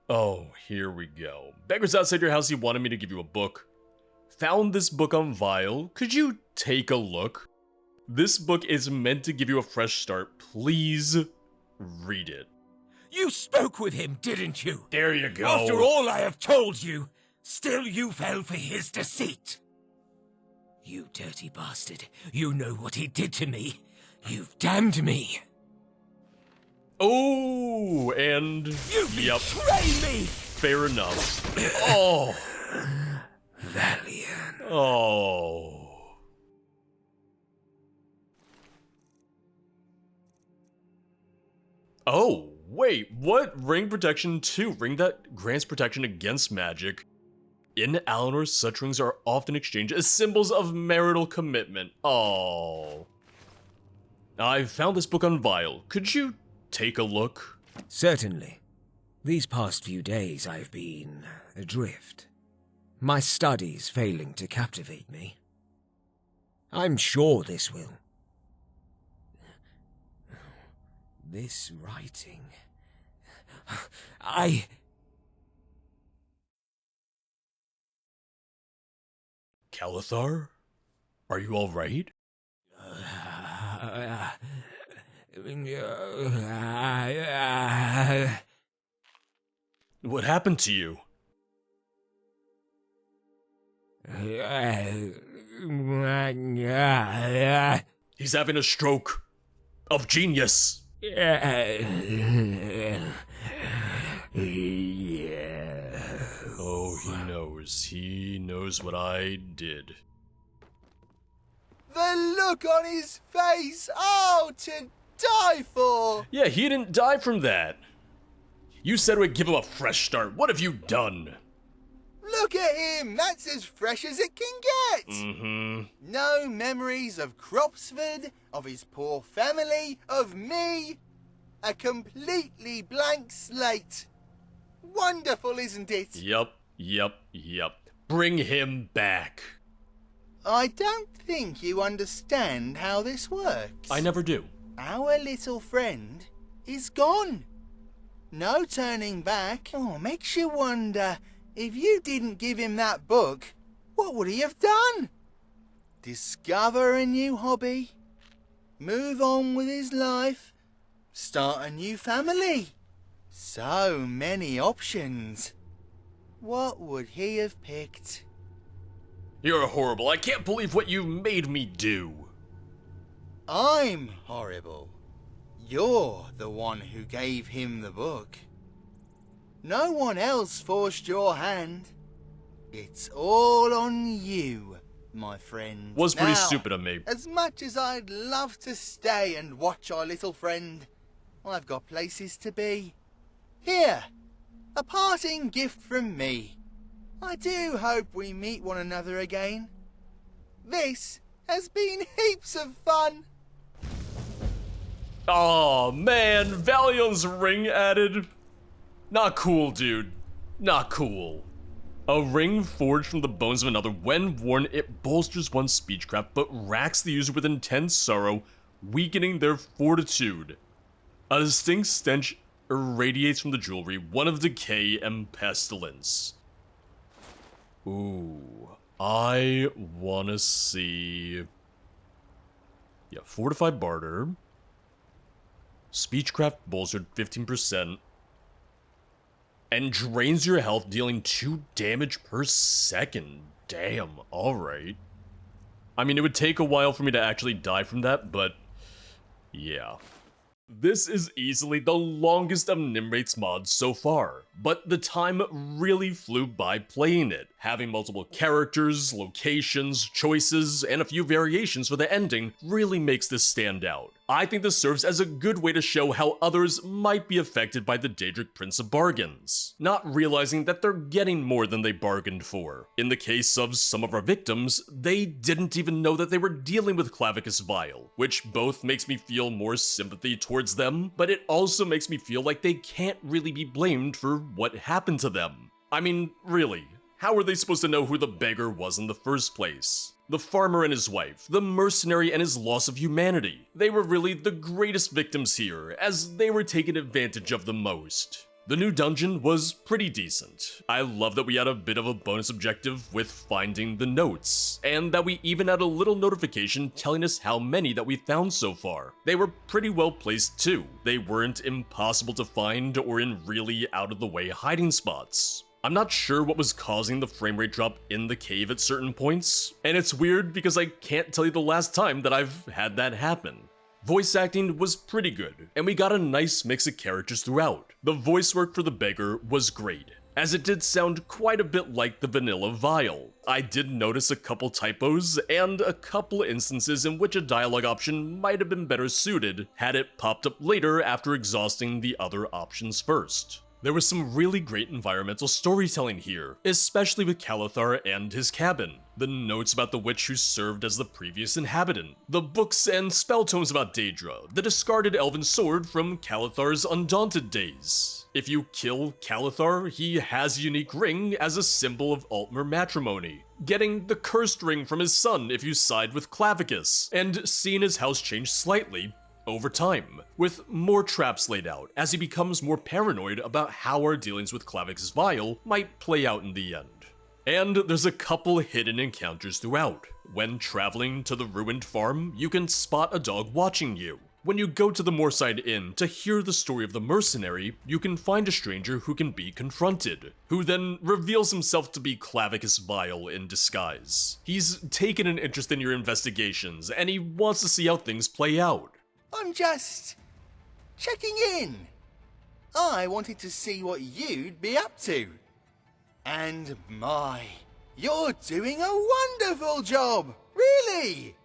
Oh, here we go. Beggars outside your house, he wanted me to give you a book. Found this book on Vile. Could you take a look? This book is meant to give you a fresh start. Please read it. You spoke with him, didn't you? There you go. After all I have told you, still you fell for his deceit. You dirty bastard. You know what he did to me. You've damned me. Oh, and... You yep, betray me! fair enough. Oh. Valiant. Oh. Oh, wait, what? Ring protection 2. Ring that grants protection against magic. In Alinor, such rings are often exchanged as symbols of marital commitment. Oh. I found this book on Vile. Could you take a look? Certainly. These past few days I've been adrift. My studies failing to captivate me. I'm sure this will. This writing... Calithar? Are you alright? What happened to you? He's having a stroke of genius. Oh, he knows. He knows what I did. The look on his face! Oh, to die for! Yeah, he didn't die from that. You said we'd give him a fresh start. What have you done? Look at him! That's as fresh as it can get! Mm-hmm. No memories of Cropsford, of his poor family, of me. A completely blank slate. Wonderful, isn't it? Yep. Bring him back. I don't think you understand how this works. I never do. Our little friend is gone. No turning back. Oh, makes you wonder, if you didn't give him that book, what would he have done? Discover a new hobby? Move on with his life? Start a new family? So many options. What would he have picked? You're horrible. I can't believe what you made me do. I'm horrible. You're the one who gave him the book. No one else forced your hand. It's all on you, my friend. Was pretty Now, stupid of me. As much as I'd love to stay and watch our little friend, I've got places to be. Here, a parting gift from me. I do hope we meet one another again. This has been heaps of fun. Oh man, Valion's ring added. Not cool, dude. Not cool. A ring forged from the bones of another. When worn, it bolsters one's speechcraft, but racks the user with intense sorrow, weakening their fortitude. A distinct stench irradiates from the jewelry, one of decay and pestilence. Ooh, I wanna see... Yeah, fortified barter. Speechcraft bolstered 15%. And drains your health, dealing 2 damage per second. Damn, alright. I mean, it would take a while for me to actually die from that, but... yeah. This is easily the longest of Nimwraith's mods so far, but the time really flew by playing it. Having multiple characters, locations, choices, and a few variations for the ending really makes this stand out. I think this serves as a good way to show how others might be affected by the Daedric Prince of Bargains, not realizing that they're getting more than they bargained for. In the case of some of our victims, they didn't even know that they were dealing with Clavicus Vile, which both makes me feel more sympathy towards them, but it also makes me feel like they can't really be blamed for what happened to them. I mean, really, how were they supposed to know who the beggar was in the first place? The farmer and his wife, the mercenary and his loss of humanity. They were really the greatest victims here, as they were taken advantage of the most. The new dungeon was pretty decent. I love that we had a bit of a bonus objective with finding the notes, and that we even had a little notification telling us how many that we found so far. They were pretty well placed too. They weren't impossible to find or in really out of the way hiding spots. I'm not sure what was causing the frame rate drop in the cave at certain points, and it's weird because I can't tell you the last time that I've had that happen. Voice acting was pretty good, and we got a nice mix of characters throughout. The voice work for the beggar was great, as it did sound quite a bit like the vanilla Vile. I did notice a couple typos and a couple instances in which a dialogue option might have been better suited had it popped up later after exhausting the other options first. There was some really great environmental storytelling here, especially with Calithar and his cabin, the notes about the witch who served as the previous inhabitant, the books and spell tomes about Daedra, the discarded elven sword from Calithar's undaunted days. If you kill Calithar, he has a unique ring as a symbol of Altmer matrimony, getting the cursed ring from his son if you side with Clavicus, and seeing his house change slightly over time, with more traps laid out as he becomes more paranoid about how our dealings with Clavicus Vile might play out in the end. And there's a couple hidden encounters throughout. When traveling to the ruined farm, you can spot a dog watching you. When you go to the Moorside Inn to hear the story of the mercenary, you can find a stranger who can be confronted, who then reveals himself to be Clavicus Vile in disguise. He's taken an interest in your investigations, and he wants to see how things play out. I'm just checking in. I wanted to see what you'd be up to. And my, you're doing a wonderful job, really.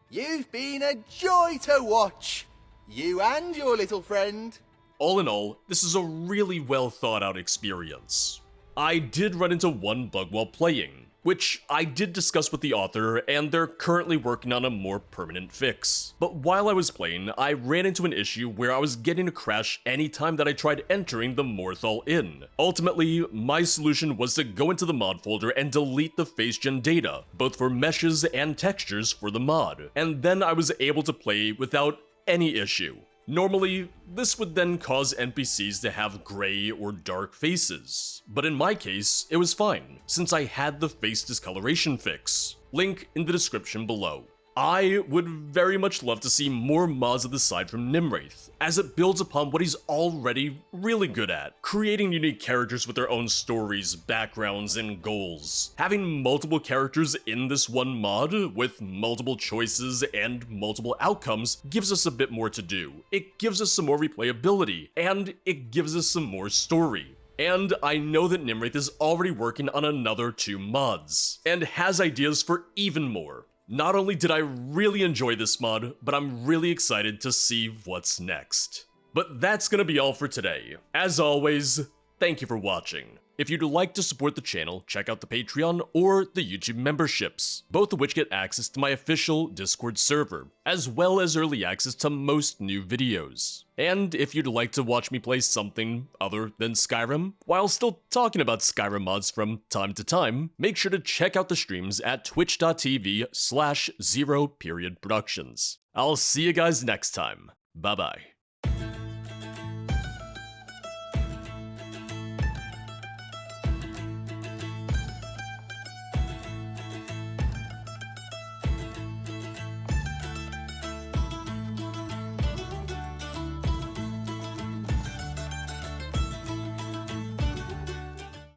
You've been a joy to watch, you and your little friend. All in all, this is a really well thought out experience. I did run into one bug while playing, which I did discuss with the author, and they're currently working on a more permanent fix. But while I was playing, I ran into an issue where I was getting a crash anytime that I tried entering the Morthal Inn. Ultimately, my solution was to go into the mod folder and delete the face-gen data, both for meshes and textures for the mod, and then I was able to play without any issue. Normally, this would then cause NPCs to have gray or dark faces, but in my case, it was fine, since I had the face discoloration fix. Link in the description below. I would very much love to see more mods of the side from Nimwraith, as it builds upon what he's already really good at, creating unique characters with their own stories, backgrounds, and goals. Having multiple characters in this one mod, with multiple choices and multiple outcomes, gives us a bit more to do. It gives us some more replayability, and it gives us some more story. And I know that Nimwraith is already working on another 2 mods, and has ideas for even more. Not only did I really enjoy this mod, but I'm really excited to see what's next. But that's gonna be all for today. As always, thank you for watching. If you'd like to support the channel, check out the Patreon or the YouTube memberships, both of which get access to my official Discord server, as well as early access to most new videos. And if you'd like to watch me play something other than Skyrim, while still talking about Skyrim mods from time to time, make sure to check out the streams at twitch.tv/0periodproductions. I'll see you guys next time. Bye bye.